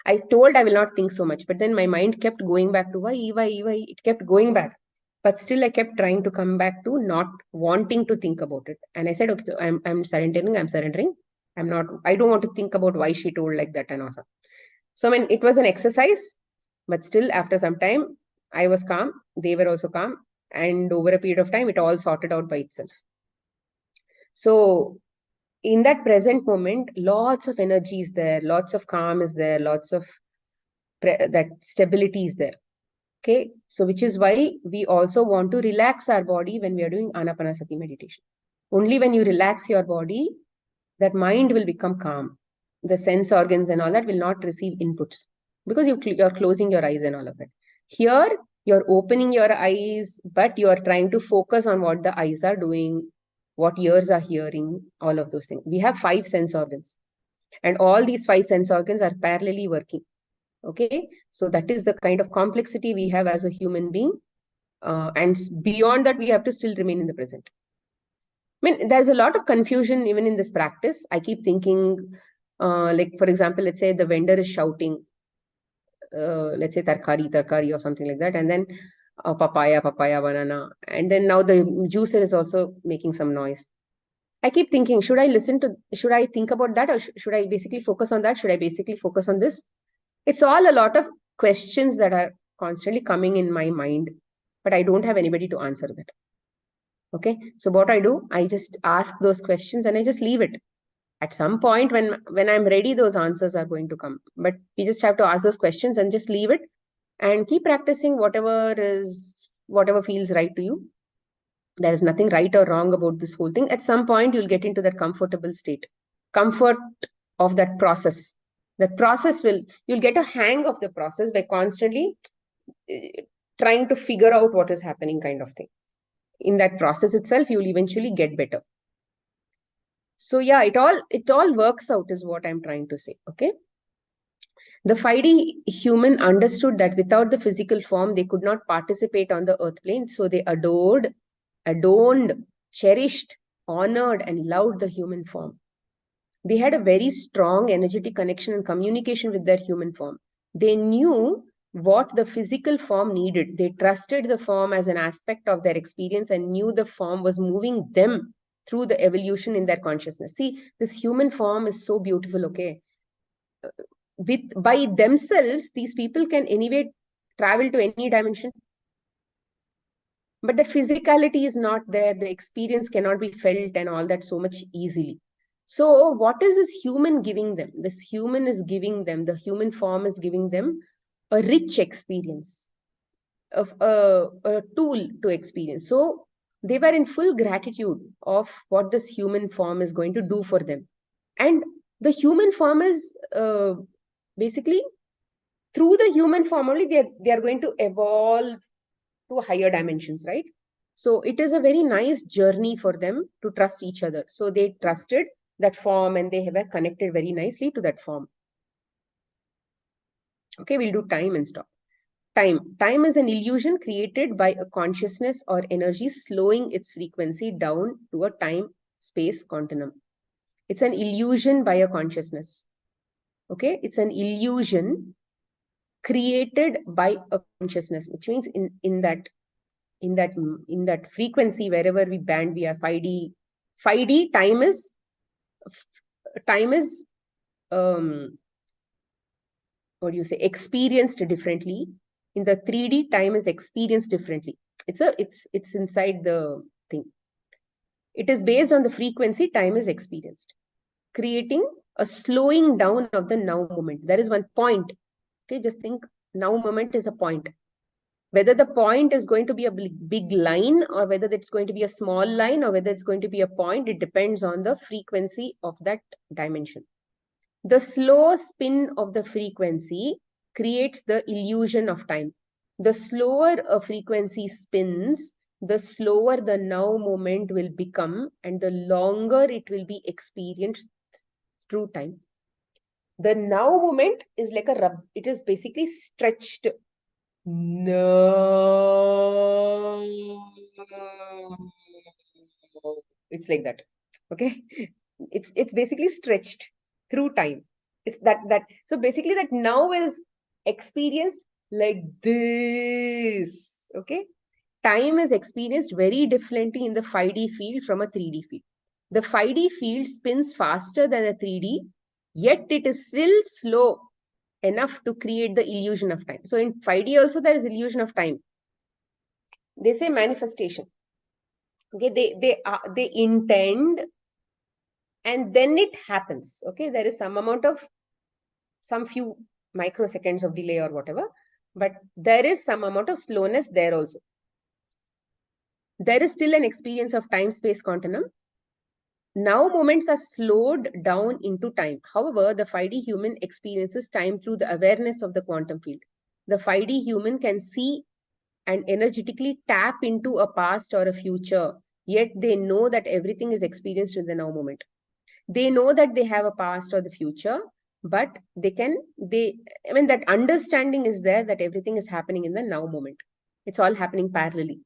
I told I will not think so much, but then my mind kept going back to why. It kept going back. But still, I kept trying to come back to not wanting to think about it. And I said, okay, so I'm surrendering. I'm surrendering. I'm not, I don't want to think about why she told like that and also. So, I mean, it was an exercise, but still, after some time, I was calm. They were also calm. And over a period of time, it all sorted out by itself. So, in that present moment, lots of energy is there, lots of calm is there, lots of that stability is there. Okay, so which is why we also want to relax our body when we are doing Anapanasati meditation. Only when you relax your body, that mind will become calm. The sense organs and all that will not receive inputs because you're closing your eyes and all of that. Here, you're opening your eyes, but you are trying to focus on what the eyes are doing, what ears are hearing, all of those things. We have 5 sense organs, and all these 5 sense organs are parallelly working. Okay, so that is the kind of complexity we have as a human being. And beyond that, we have to still remain in the present. I mean, there's a lot of confusion even in this practice. I keep thinking, like, for example, let's say the vendor is shouting, let's say tarkari or something like that, and then papaya, banana, and then now the juicer is also making some noise. I keep thinking, should I think about that, or should I basically focus on that? Should I basically focus on this? It's all a lot of questions that are constantly coming in my mind, but I don't have anybody to answer that. Okay, so what I do, I just ask those questions and I just leave it. At some point when I'm ready, those answers are going to come. But we just have to ask those questions and just leave it and keep practicing whatever feels right to you. There is nothing right or wrong about this whole thing. At some point, you'll get into that comfortable state, comfort of that process. That process you'll get a hang of the process by constantly trying to figure out what is happening, kind of thing. In that process itself, you'll eventually get better. So yeah, it all works out is what I'm trying to say. Okay. The 5D human understood that without the physical form, they could not participate on the earth plane. So they adorned, cherished, honored, and loved the human form. They had a very strong energetic connection and communication with their human form. They knew what the physical form needed. They trusted the form as an aspect of their experience and knew the form was moving them through the evolution in their consciousness. See, this human form is so beautiful, okay? By themselves, these people can anyway travel to any dimension. But the physicality is not there. The experience cannot be felt and all that so much easily. So what is this human giving them? This human is giving them, the human form is giving them a rich experience, of a tool to experience. So they were in full gratitude of what this human form is going to do for them. And the human form is basically through the human form only they are going to evolve to higher dimensions, right? So it is a very nice journey for them to trust each other. So they trusted that form and they were connected very nicely to that form. Okay, we'll do time and stop. Time is an illusion created by a consciousness or energy slowing its frequency down to a time space continuum. It's an illusion by a consciousness. Okay, it's an illusion created by a consciousness, which means in that frequency, wherever we band, we are 5D. 5D time is what do you say, experienced differently. In the 3D, time is experienced differently. It's inside the thing. It is based on the frequency time is experienced, creating a slowing down of the now moment. There is one point. Okay, just think now moment is a point. Whether the point is going to be a big line, or whether it's going to be a small line, or whether it's going to be a point, it depends on the frequency of that dimension. The slow spin of the frequency creates the illusion of time. The slower a frequency spins, the slower the now moment will become, and the longer it will be experienced through time. The now moment is like a rub. It is basically stretched. No. It's like that. Okay. It's basically stretched through time. It's that. So basically that now is experienced like this. Okay. Time is experienced very differently in the 5D field from a 3D field. The 5D field spins faster than a 3D, yet it is still slow enough to create the illusion of time. So in 5D also there is illusion of time. They say manifestation. Okay, they intend, and then it happens. Okay, there is some amount of some few microseconds of delay or whatever, but there is some amount of slowness there also. There is still an experience of time-space continuum. Now moments are slowed down into time. However, the 5D human experiences time through the awareness of the quantum field. The 5D human can see and energetically tap into a past or a future, yet they know that everything is experienced in the now moment. They know that they have a past or the future, but that understanding is there that everything is happening in the now moment. It's all happening parallelly.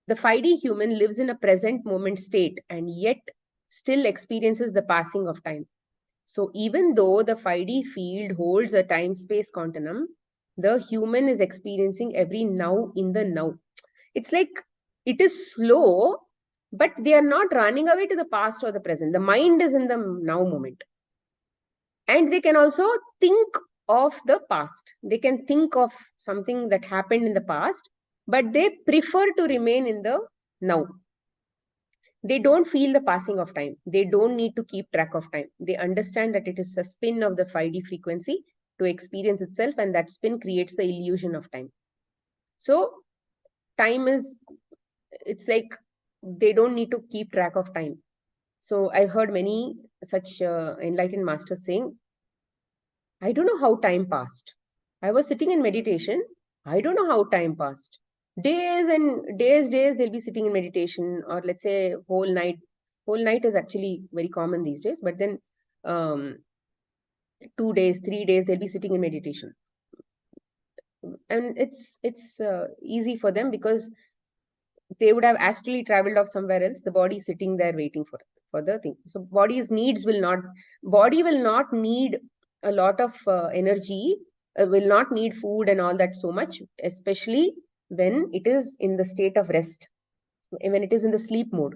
The 5D human lives in a present moment state and yet still experiences the passing of time. So even though the 5D field holds a time-space continuum, the human is experiencing every now in the now. It's like it is slow, but they are not running away to the past or the present. The mind is in the now moment. And they can also think of the past. They can think of something that happened in the past, but they prefer to remain in the now. They don't feel the passing of time. They don't need to keep track of time. They understand that it is a spin of the 5D frequency to experience itself, and that spin creates the illusion of time. So time is, it's like they don't need to keep track of time. So I've heard many such enlightened masters saying, I don't know how time passed. I was sitting in meditation. I don't know how time passed. Days and days, they'll be sitting in meditation, or let's say whole night. Whole night is actually very common these days, but then 2 days, 3 days, they'll be sitting in meditation. And it's easy for them because they would have astrally traveled off somewhere else. The body is sitting there waiting for the thing. So body will not need a lot of energy, will not need food and all that so much, especially when it is in the state of rest, when it is in the sleep mode.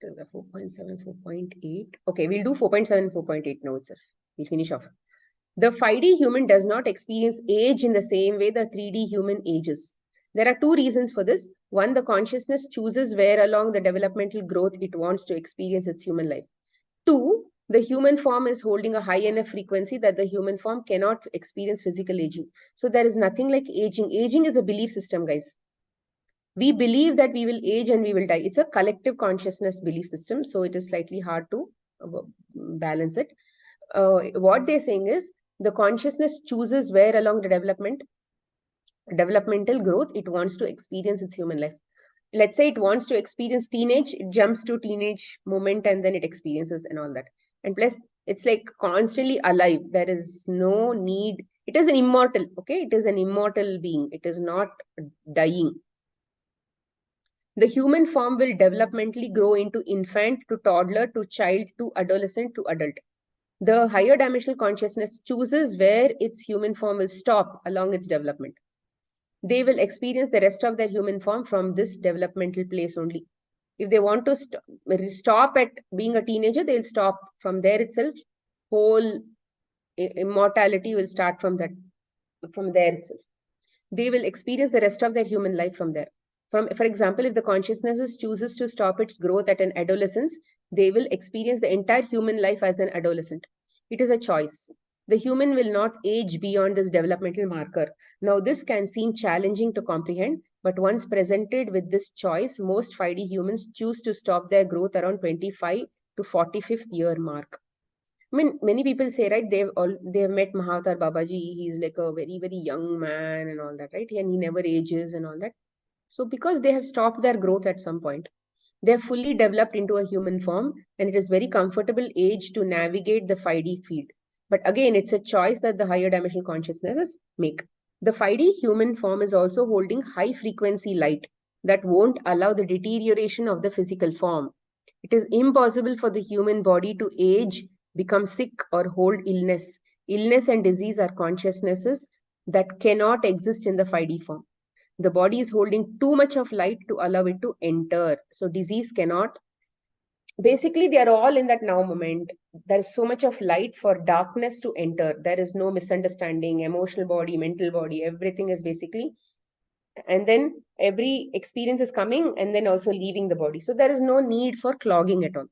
The 4.7, 4.8. Okay, we'll do 4.7, 4.8 now itself. We'll finish off. The 5D human does not experience age in the same way the 3D human ages. There are two reasons for this. One, the consciousness chooses where along the developmental growth it wants to experience its human life. Two, the human form is holding a high enough frequency that the human form cannot experience physical aging. So there is nothing like aging. Aging is a belief system, guys. We believe that we will age and we will die. It's a collective consciousness belief system. So it is slightly hard to balance it. What they're saying is the consciousness chooses where along the developmental growth it wants to experience its human life. Let's say it wants to experience teenage, it jumps to teenage moment and then it experiences and all that. And plus, it's like constantly alive. There is no need. It is an immortal, okay? It is an immortal being. It is not dying. The human form will developmentally grow into infant, to toddler, to child, to adolescent, to adult. The higher dimensional consciousness chooses where its human form will stop along its development. They will experience the rest of their human form from this developmental place only. If they want to stop at being a teenager, they'll stop from there itself. Whole immortality will start from there itself. They will experience the rest of their human life from there. For example, if the consciousness chooses to stop its growth at an adolescence, they will experience the entire human life as an adolescent. It is a choice. The human will not age beyond this developmental marker. Now, this can seem challenging to comprehend, but once presented with this choice, most 5D humans choose to stop their growth around 25 to 45th year mark. I mean, many people say, right, they've met Mahavatar Babaji. He's like a very, very young man and all that, right? And he never ages and all that. So because they have stopped their growth at some point, they have fully developed into a human form, and it is very comfortable age to navigate the 5D field. But again, it's a choice that the higher dimensional consciousnesses make. The 5D human form is also holding high frequency light that won't allow the deterioration of the physical form. It is impossible for the human body to age, become sick, or hold illness. Illness and disease are consciousnesses that cannot exist in the 5D form. The body is holding too much of light to allow it to enter. So disease cannot. Basically, they are all in that now moment. There is so much of light for darkness to enter. There is no misunderstanding, emotional body, mental body, everything is basically. And then every experience is coming and then also leaving the body. So there is no need for clogging at all.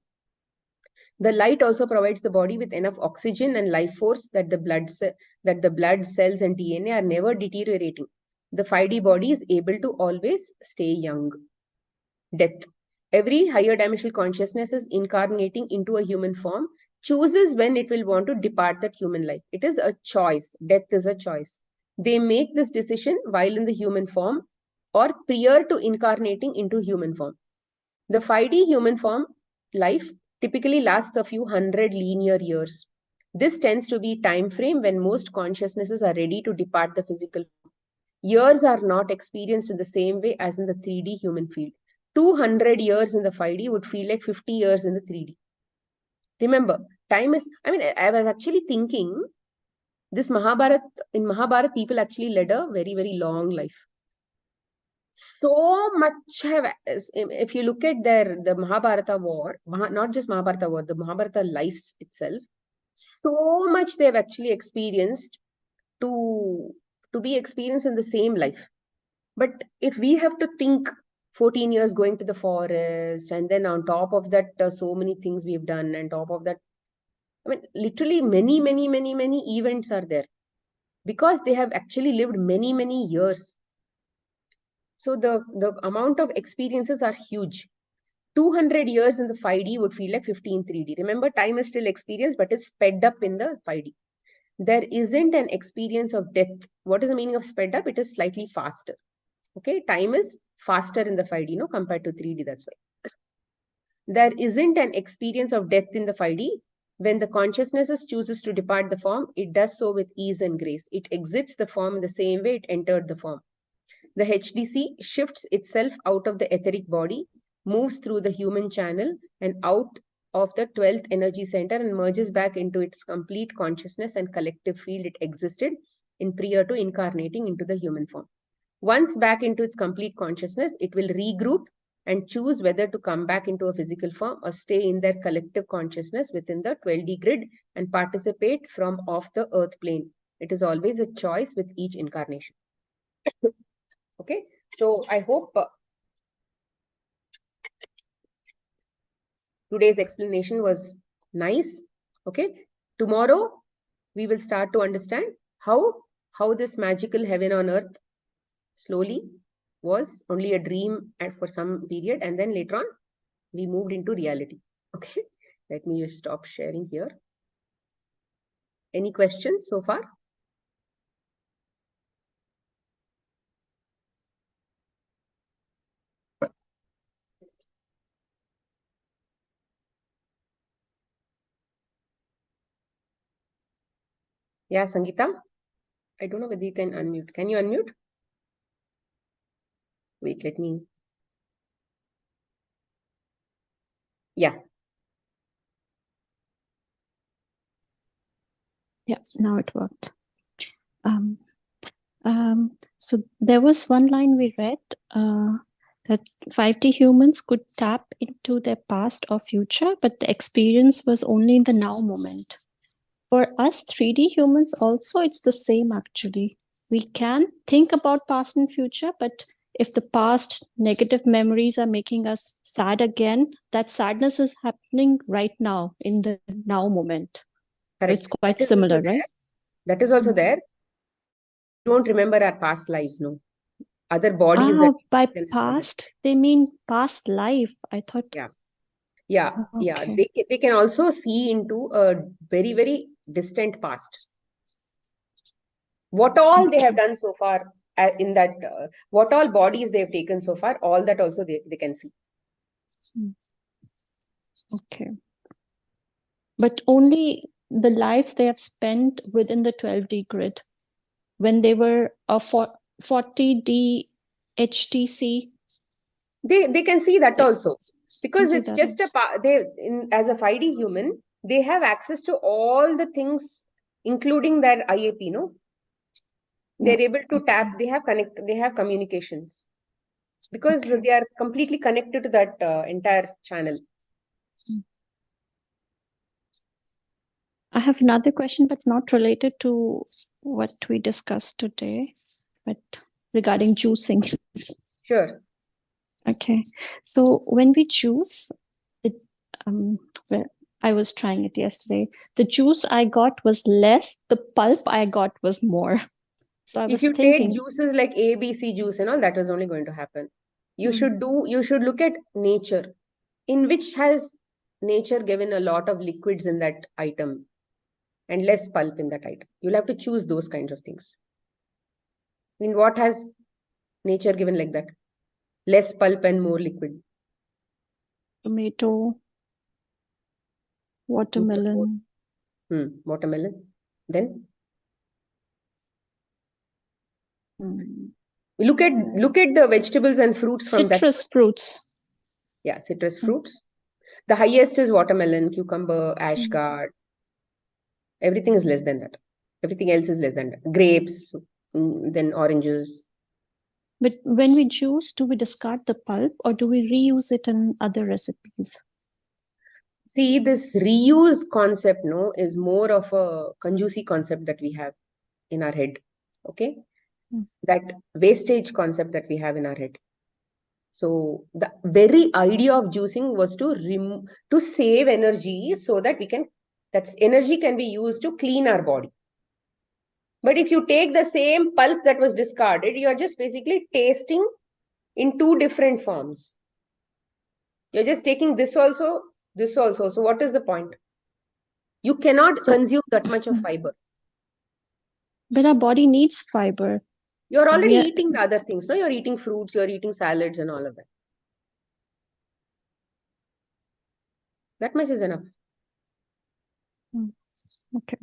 The light also provides the body with enough oxygen and life force that the blood cells and DNA are never deteriorating. The 5D body is able to always stay young. Death. Every higher dimensional consciousness is incarnating into a human form, chooses when it will want to depart that human life. It is a choice. Death is a choice. They make this decision while in the human form or prior to incarnating into human form. The 5D human form life typically lasts a few hundred linear years. This tends to be time frame when most consciousnesses are ready to depart the physical form. Years are not experienced in the same way as in the 3D human field. 200 years in the 5D would feel like 50 years in the 3D. Remember, time is, I was actually thinking this in Mahabharat, people actually led a very, very long life. So much if you look at the Mahabharata war, not just Mahabharata war, the Mahabharata lives itself, so much they've actually experienced to be experienced in the same life. But if we have to think 14 years going to the forest, and then on top of that, so many things we've done, and top of that, literally many, many, many, many events are there because they have actually lived many, many years. So the amount of experiences are huge. 200 years in the 5D would feel like 15 3D. Remember, time is still experience, but it's sped up in the 5D. There isn't an experience of death. What is the meaning of sped up? It is slightly faster. Okay, time is faster in the 5D, compared to 3D. That's why. There isn't an experience of death in the 5D. When the consciousness chooses to depart the form, it does so with ease and grace. It exits the form in the same way it entered the form. The HDC shifts itself out of the etheric body, moves through the human channel and out of the 12th energy center and merges back into its complete consciousness and collective field it existed in prior to incarnating into the human form. Once back into its complete consciousness, it will regroup and choose whether to come back into a physical form or stay in their collective consciousness within the 12D grid and participate from off the earth plane. It is always a choice with each incarnation. Okay, so I hope today's explanation was nice. Okay, tomorrow we will start to understand how this magical heaven on earth slowly was only a dream for some period, and then later on we moved into reality. Okay, let me just stop sharing here. Any questions so far? Yeah, Sangeeta, I don't know whether you can unmute. Can you unmute? Wait, let me. Yeah. Yeah, now it worked. So there was one line we read that 5D humans could tap into their past or future, but the experience was only in the now moment. For us 3D humans also, it's the same actually. We can think about past and future, but if the past negative memories are making us sad again, that sadness is happening right now in the now moment. So it's Correct. quite That is also similar, there. right? That is also there. Don't remember our past lives, no. Other bodies that By can past, they mean past life. I thought, yeah. Yeah, yeah. okay. They can also see into a very, very distant past. What all they have done so far in that, what all bodies they have taken so far, all that also they can see. Okay. But only the lives they have spent within the 12D grid. When they were a 40D HTC, They can see that also, because see it's that just as a 5D human, they have access to all the things, including their IAP, no? They're able to tap, they have communications, because they are completely connected to that entire channel. I have another question, but not related to what we discussed today, but regarding juicing. Sure. Okay. So when we juice, well, I was trying it yesterday. The juice I got was less, the pulp I got was more. So I If was you thinking, take juices like ABC juice and all, that is only going to happen. You should look at nature, in which has nature given a lot of liquids in that item and less pulp in that item. You'll have to choose those kinds of things. In what has nature given like that? Less pulp and more liquid. tomato, watermelon. Watermelon. Then Mm. look at the vegetables and fruits from that. Citrus fruits. Yeah, citrus fruits. The highest is watermelon, cucumber, ashgard. Everything is less than that. Everything else is less than that. Grapes, then oranges. But when we juice, do we discard the pulp or do we reuse it in other recipes? See, this reuse concept, no, is more of a conjuicy concept that we have in our head. Okay? That wastage concept that we have in our head. So the very idea of juicing was to save energy, so that that energy can be used to clean our body. But if you take the same pulp that was discarded, you are just basically tasting in two different forms. You're just taking this also, this also. So what is the point? You cannot consume that much of fiber. But our body needs fiber. You're already eating the other things. No, you're eating fruits, you're eating salads and all of that. That much is enough. Okay.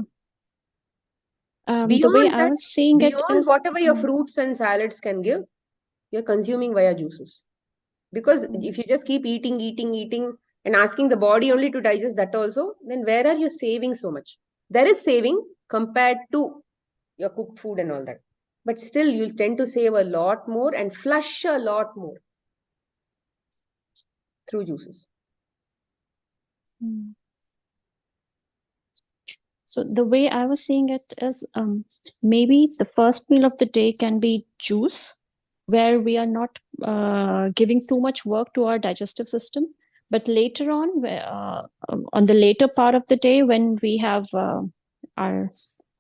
The way I was seeing it is, whatever your fruits and salads can give, you're consuming via juices. Because if you just keep eating and asking the body only to digest that also, then where are you saving so much? There is saving compared to your cooked food and all that. But still, you'll tend to save a lot more and flush a lot more through juices. So the way I was seeing it is, maybe the first meal of the day can be juice, where we are not giving too much work to our digestive system. But later on the later part of the day, when we have our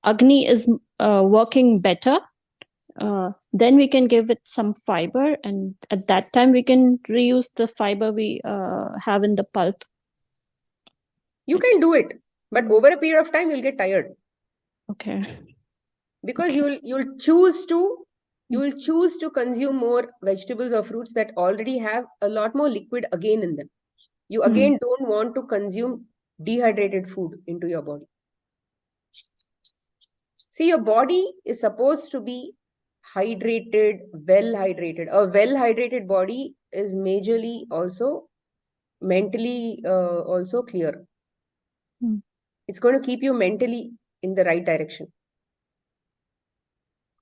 Agni is working better, then we can give it some fiber, and at that time we can reuse the fiber we have in the pulp. You can do it, but over a period of time you'll get tired. Okay. Because you'll choose to consume more vegetables or fruits that already have a lot more liquid again in them. You again don't want to consume dehydrated food into your body. See, your body is supposed to be hydrated, well hydrated. A well hydrated body is majorly also mentally also clear. It's going to keep you mentally in the right direction.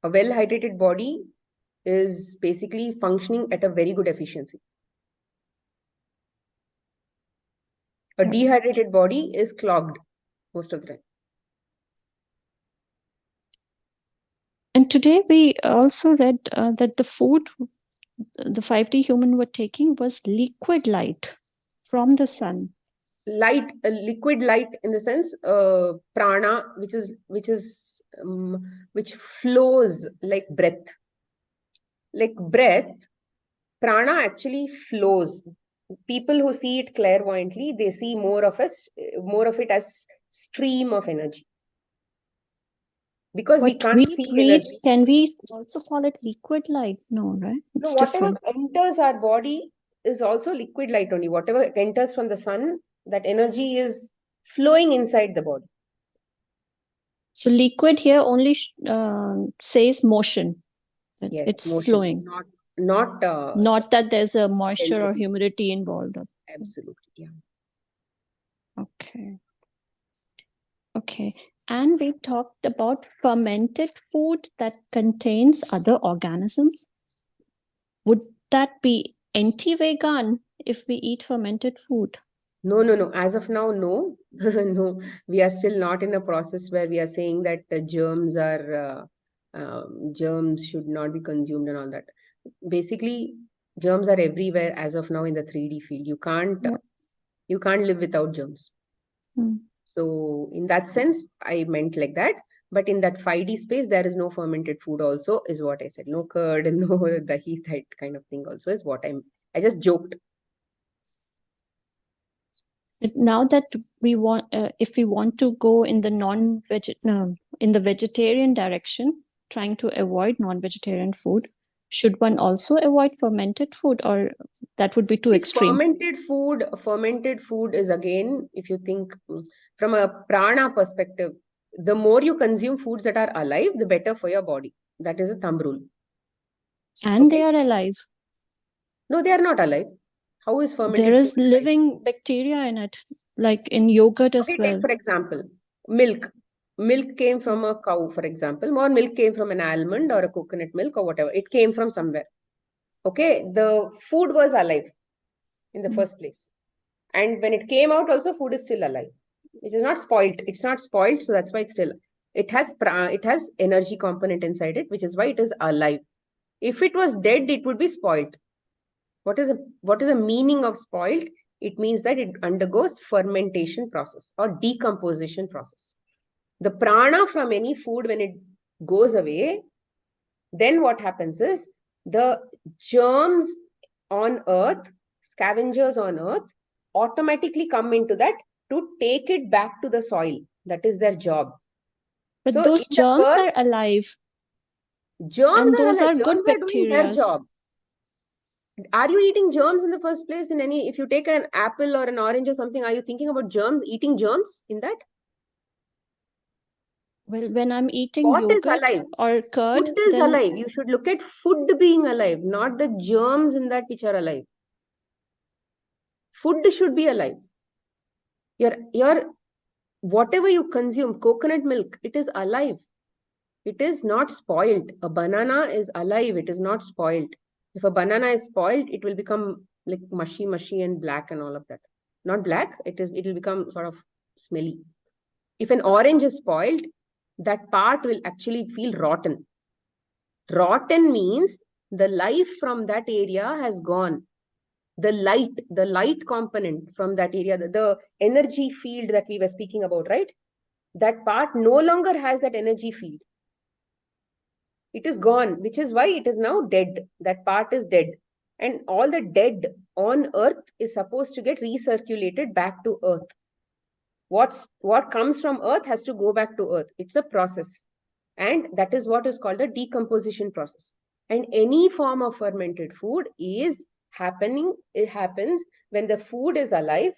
A well hydrated body is basically functioning at a very good efficiency. A Yes. dehydrated body is clogged most of the time. And today we also read that the food the 5D human were taking was liquid light from the sun. Light, liquid light in the sense, prana, which flows like breath. Like breath, prana actually flows. People who see it clairvoyantly, they see more of it as stream of energy. Because we What can't we see breathe, energy. can we also call it liquid light? No, right? No, It's whatever different. enters our body is also liquid light only. Whatever enters from the sun, that energy is flowing inside the body. So liquid here only says motion. Yes, It's motion, flowing. not Not that there's a moisture or density. humidity involved. Absolutely, yeah. Okay. Okay. And we talked about fermented food that contains other organisms. Would that be anti-vegan if we eat fermented food? No. As of now, no. No, we are still not in a process where we are saying that germs should not be consumed and all that. Basically, germs are everywhere as of now in the 3D field. You can't live without germs. Hmm. So in that sense, I meant like that. But in that 5D space, there is no fermented food also, is what I said. No curd, no dahi, that kind of thing also is what I just joked. Now that we want, if we want to go in the in the vegetarian direction, trying to avoid non-vegetarian food, should one also avoid fermented food, or that would be too extreme? Fermented food is, again, if you think from a prana perspective, the more you consume foods that are alive, the better for your body. That is a thumb rule. And Okay? they are alive. No, they are not alive. How is fermented There is food alive? living bacteria in it, like in yogurt as Okay, well. take for example, milk. Milk came from a cow, for example, or milk came from an almond or a coconut milk or whatever. It came from somewhere. Okay, the food was alive in the first place. And when it came out also, food is still alive. It is not spoiled. It's not spoiled, so that's why it's still, it has energy component inside it, which is why it is alive. If it was dead, it would be spoiled. What is a meaning of spoiled? It means that it undergoes fermentation process or decomposition process. The prana from any food, when it goes away, then what happens is the germs on earth, scavengers on earth, automatically come into that to take it back to the soil. That is their job. But So those in the germs are alive. germs And are those alive. are good Germs are doing their bacteria. job. Are you eating germs in the first place? If you take an apple or an orange or something, are you thinking about germs, eating germs in that? Well, when I'm eating What is yogurt alive? or curd, Food is then alive. You should look at food being alive, not the germs in that which are alive. Food should be alive. Your whatever you consume, coconut milk, it is alive. It is not spoiled. A banana is alive. It is not spoiled. If a banana is spoiled, it will become like mushy and black and all of that. Not black. It will become sort of smelly. If an orange is spoiled, that part will actually feel rotten. Rotten means the life from that area has gone. The light component from that area, the energy field that we were speaking about, right? That part no longer has that energy field. It is gone, which is why it is now dead. That part is dead. And all the dead on earth is supposed to get recirculated back to earth. What comes from earth has to go back to earth. It's a process. And that is what is called the decomposition process. And any form of fermented food is happening. It happens when the food is alive.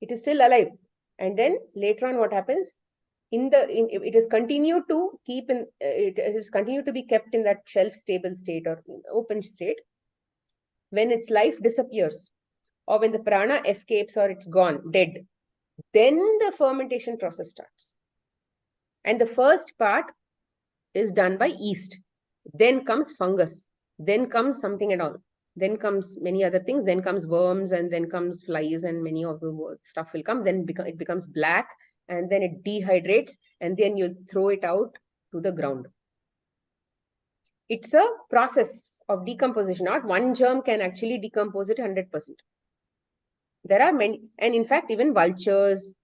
It is still alive. And then later on, what happens? It is continued to keep in it is continued to be kept in that shelf stable state or open state. When its life disappears, or when the prana escapes or it's gone, dead, then the fermentation process starts. And the first part is done by yeast. Then comes fungus. Then comes something at all. Then comes many other things. Then comes worms, and then comes flies, and many of the stuff will come. Then it becomes black, and then it dehydrates, and then you throw it out to the ground. It's a process of decomposition. Not one germ can actually decompose it 100%. There are many, and in fact, even vultures,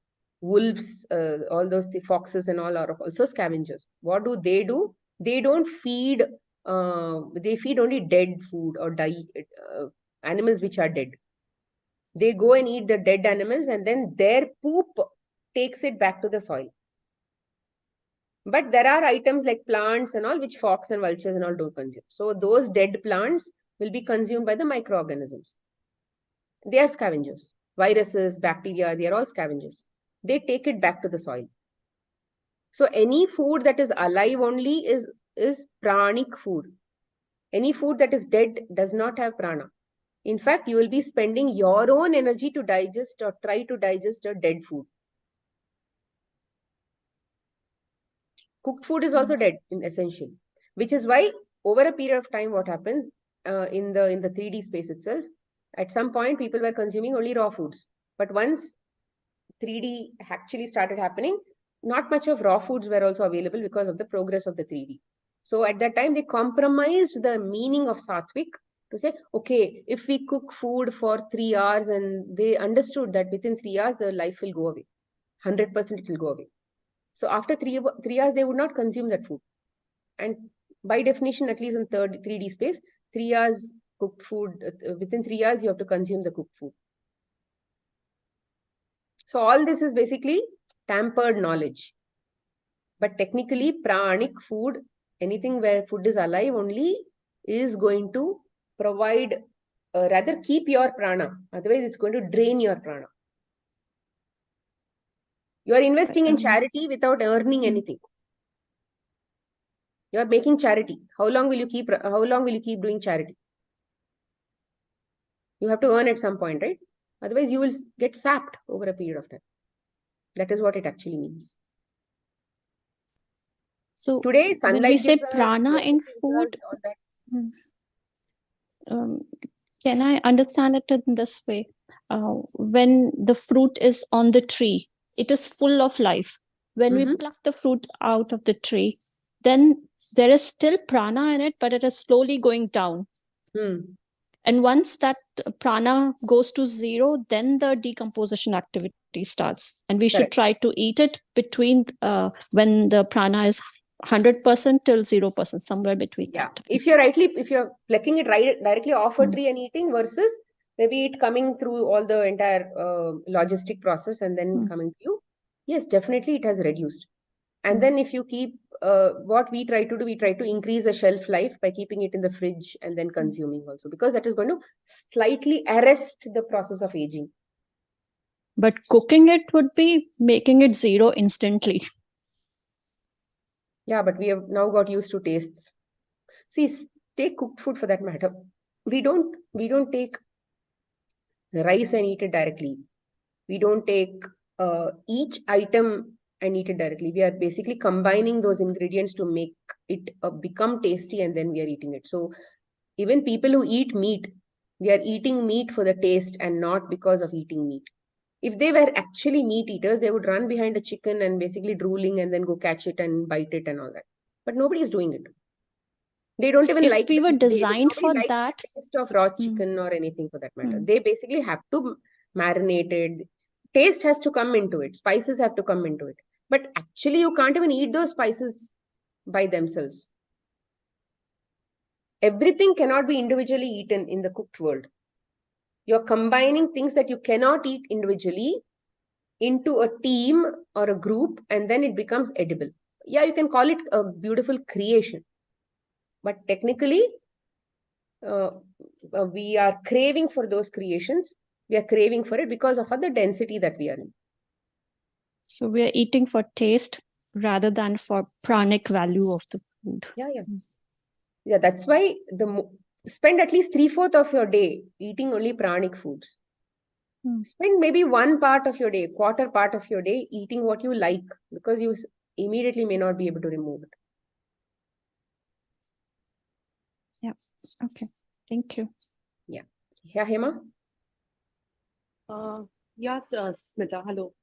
wolves, all those, the foxes and all are also scavengers. What do? They don't feed, they feed only dead food or animals which are dead. They go and eat the dead animals, and then their poop takes it back to the soil. But there are items like plants and all which fox and vultures and all don't consume. So those dead plants will be consumed by the microorganisms. They are scavengers. Viruses, bacteria, they are all scavengers. They take it back to the soil. So any food that is alive only is pranic food. Any food that is dead does not have prana. In fact, you will be spending your own energy to digest or try to digest a dead food. Cooked food is also dead in essential, which is why over a period of time, what happens in the 3D space itself, at some point people were consuming only raw foods. But once 3D actually started happening, not much of raw foods were also available because of the progress of the 3D. So at that time, they compromised the meaning of Satvik to say, okay, if we cook food for 3 hours, and they understood that within 3 hours, the life will go away. 100% it will go away. So after 3 hours, they would not consume that food. And by definition, at least in 3D space, 3 hours cooked food, within 3 hours, you have to consume the cooked food. So all this is basically tampered knowledge. But technically, pranic food, anything where food is alive only, is going to provide, rather keep your prana. Otherwise, it's going to drain your prana. You are investing in charity without earning anything. You are making charity. How long will you keep doing charity? You have to earn at some point, right? Otherwise, you will get sapped over a period of time. That is what it actually means. So today, sunlight when we say gives us, prana in food, can I understand it in this way? When the fruit is on the tree, it is full of life. When we pluck the fruit out of the tree, then there is still prana in it, but it is slowly going down. And once that prana goes to zero, then the decomposition activity starts. And we should try to eat it between when the prana is 100% till 0%, somewhere between. Yeah, if you're plucking it directly off a tree and eating, versus maybe it coming through all the entire logistic process and then coming to you, yes, definitely it has reduced. And then if you keep, what we try to do, we try to increase the shelf life by keeping it in the fridge and then consuming also, because that is going to slightly arrest the process of aging. But cooking it would be making it zero instantly. Yeah, but we have now got used to tastes. See, take cooked food for that matter. We don't take the rice and eat it directly. We don't take each item and eat it directly. We are basically combining those ingredients to make it become tasty, and then we are eating it. So even people who eat meat, they are eating meat for the taste and not because of eating meat. If they were actually meat eaters, they would run behind a chicken and basically drooling and then go catch it and bite it and all that. But nobody is doing it. They don't even like. If we were designed for the that, taste of raw chicken or anything for that matter. They basically have to marinate it. Taste has to come into it. Spices have to come into it. But actually, you can't even eat those spices by themselves. Everything cannot be individually eaten in the cooked world. You're combining things that you cannot eat individually into a team or a group, and then it becomes edible. Yeah, you can call it a beautiful creation. But technically, we are craving for those creations. We are craving for it because of the density that we are in. So we are eating for taste rather than for pranic value of the food. Yeah, that's why spend at least 3/4 of your day eating only pranic foods. Spend maybe one part of your day, quarter part of your day eating what you like, because you immediately may not be able to remove it. Yeah. Okay. Thank you. Yeah, Hema? Yes, Smita, hello.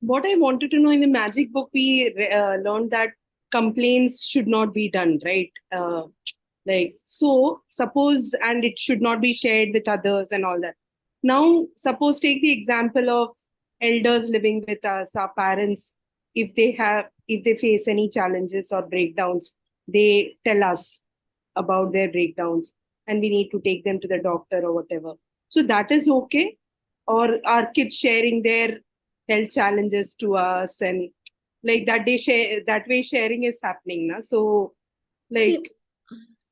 What I wanted to know, in the magic book, we learned that complaints should not be done, right? Like, so suppose, and it should not be shared with others and all that. Now, suppose take the example of elders living with us, our parents. If they face any challenges or breakdowns, they tell us about their breakdowns, and we need to take them to the doctor or whatever. So that is okay. Or our kids sharing their health challenges to us, and like that they share, that way sharing is happening now. So like,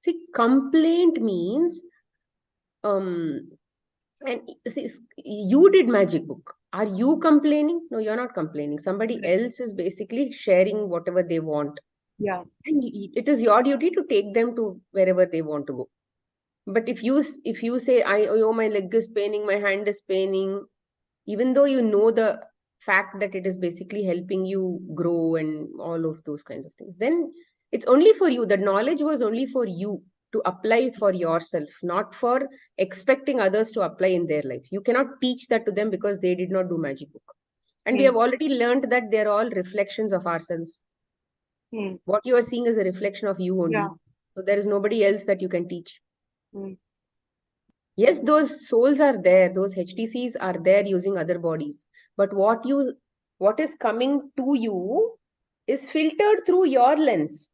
See, complaint means and see, you did magic book. Are you complaining? No, you're not complaining. Somebody else is basically sharing whatever they want. yeah, And it is your duty to take them to wherever they want to go. But if you say, oh, my leg is paining, my hand is paining, even though you know the fact that it is basically helping you grow and all of those kinds of things, then it's only for you. The knowledge was only for you to apply for yourself, not for expecting others to apply in their life. You cannot teach that to them because they did not do magic book. And we Hmm. have already learned that they're all reflections of ourselves. Hmm. What you are seeing is a reflection of you only. Yeah. So there is nobody else that you can teach. Hmm. Yes, those souls are there, those HTCs are there using other bodies. But what is coming to you is filtered through your lens,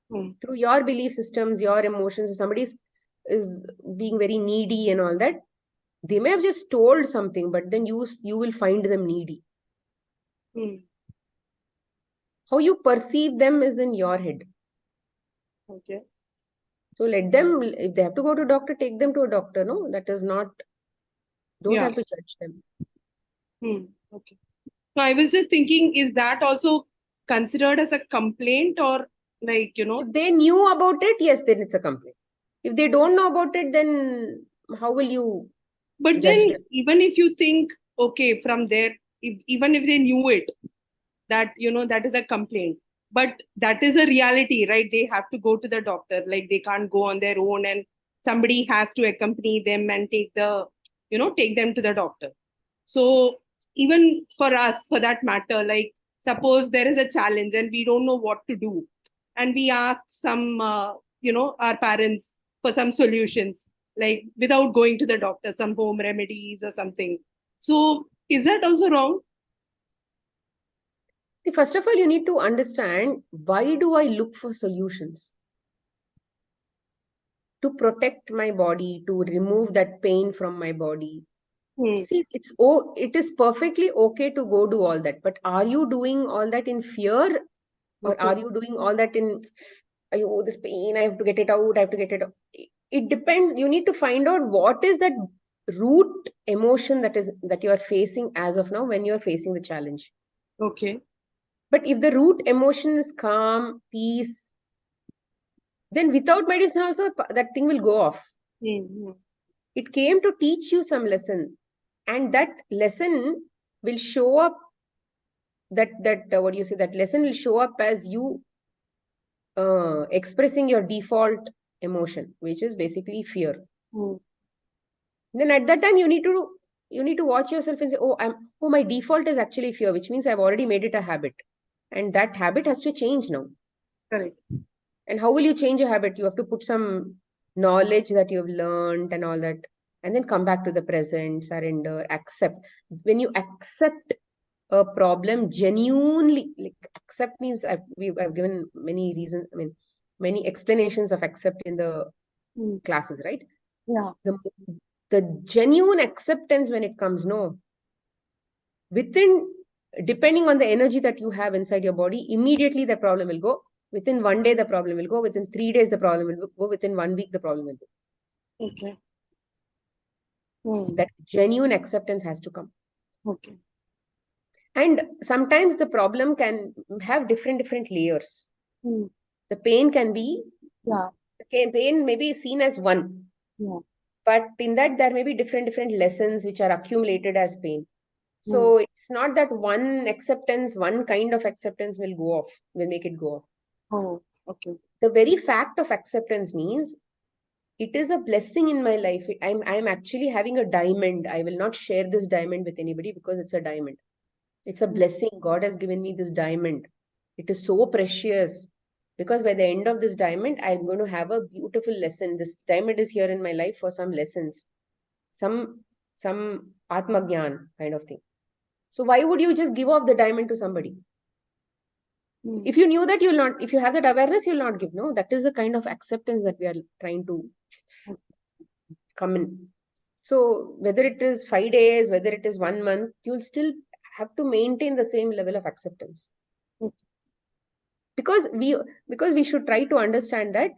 Hmm. through your belief systems, your emotions. If somebody is being very needy and all that, they may have just told something, but then you will find them needy. Hmm. How you perceive them is in your head. Okay. So let them, if they have to go to a doctor, take them to a doctor. No, that is not, don't Yeah. have to judge them. Hmm. Okay. So I was just thinking, is that also considered as a complaint, or like, If they knew about it, yes, then it's a complaint. If they don't know about it, then how will you but judge then them? even if you think, okay, from there, even if they knew it, that that is a complaint, but that is a reality, right? They have to go to the doctor, like they can't go on their own, and somebody has to accompany them and take them to the doctor. So even for us, for that matter, like suppose there is a challenge and we don't know what to do, and we asked some our parents for some solutions, like without going to the doctor, some home remedies or something. So is that also wrong? See, first of all, you need to understand, why do I look for solutions? To protect my body, to remove that pain from my body. Hmm. See, it is perfectly okay to go do all that, but are you doing all that in fear, or Okay. are you doing all that in, oh, this pain, I have to get it out, I have to get it out? It depends. You need to find out what is that root emotion that you are facing as of now when you are facing the challenge. Okay. But if the root emotion is calm, peace, then without medicine also that thing will go off. Hmm. It came to teach you some lesson, and that lesson will show up. What do you say? That lesson will show up as you expressing your default emotion, which is basically fear. Hmm. Then at that time you need to watch yourself and say, oh, my default is actually fear, which means I've already made it a habit, and that habit has to change now. Correct. And how will you change a habit? You have to put some knowledge that you've learned and all that, and then come back to the present, surrender, accept. When you accept a problem genuinely, like accept means I've given many reasons, I mean, many explanations of accept in the Hmm. classes, right? Yeah. The genuine acceptance, when it comes, no, within, depending on the energy that you have inside your body, immediately the problem will go. Within 1 day the problem will go, within 3 days the problem will go, within 1 week the problem will go. Okay. Hmm. That genuine acceptance has to come. Okay. And sometimes the problem can have different layers. Hmm. The pain can be, Yeah. the pain may be seen as one, Yeah. but in that there may be different lessons which are accumulated as pain. Hmm. So it's not that one kind of acceptance will make it go off. Oh, okay. The very fact of acceptance means it is a blessing in my life. I'm actually having a diamond. I will not share this diamond with anybody because it's a diamond. It's a blessing. God has given me this diamond. It is so precious because by the end of this diamond, I'm going to have a beautiful lesson. This diamond is here in my life for some lessons, some Atma Gyan kind of thing. So why would you just give off the diamond to somebody? If you knew that, you'll not, if you have that awareness, you'll not give. No, that is the kind of acceptance that we are trying to come in. So whether it is 5 days, whether it is 1 month, you'll still have to maintain the same level of acceptance. Because we should try to understand that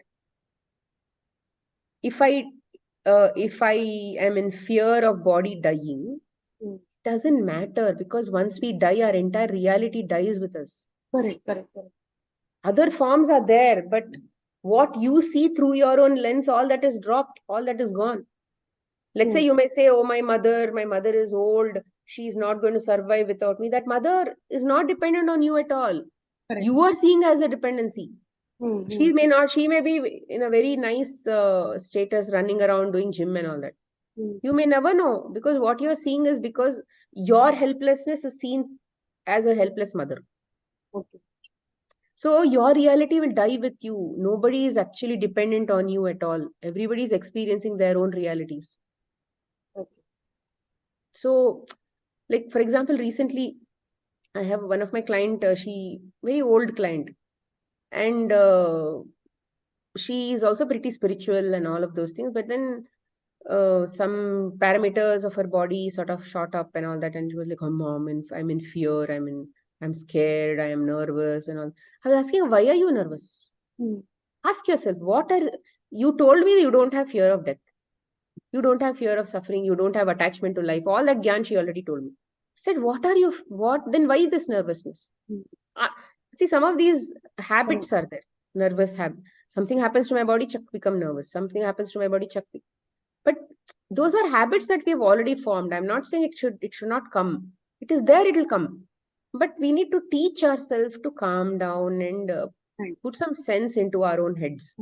if I am in fear of body dying, doesn't matter, because once we die, our entire reality dies with us. Correct. Other forms are there, but what you see through your own lens, all that is dropped, all that is gone. Let's say you may say, oh, my mother is old, she's not going to survive without me. That mother is not dependent on you at all. Correct. You are seeing as a dependency. She may be in a very nice status, running around doing gym and all that. You may never know, because what you're seeing is because your helplessness is seen as a helpless mother. Okay. So your reality will die with you. Nobody is actually dependent on you at all. Everybody is experiencing their own realities. Okay. So, like, for example, recently I have one of my client, she very old client, and she is also pretty spiritual and all of those things, but then some parameters of her body sort of shot up and all that, and she was like, oh mom, I'm in fear, I'm scared, I am nervous and all. I was asking her, why are you nervous? Ask yourself, you told me you don't have fear of death, you don't have fear of suffering, you don't have attachment to life, all that gyan she already told me. I said, then why this nervousness? See, some of these habits are there. Nervous habit. Something happens to my body, chak, become nervous. Something happens to my body, chak. But those are habits that we have already formed. I'm not saying it should not come. It is there, it will come. But we need to teach ourselves to calm down and put some sense into our own heads.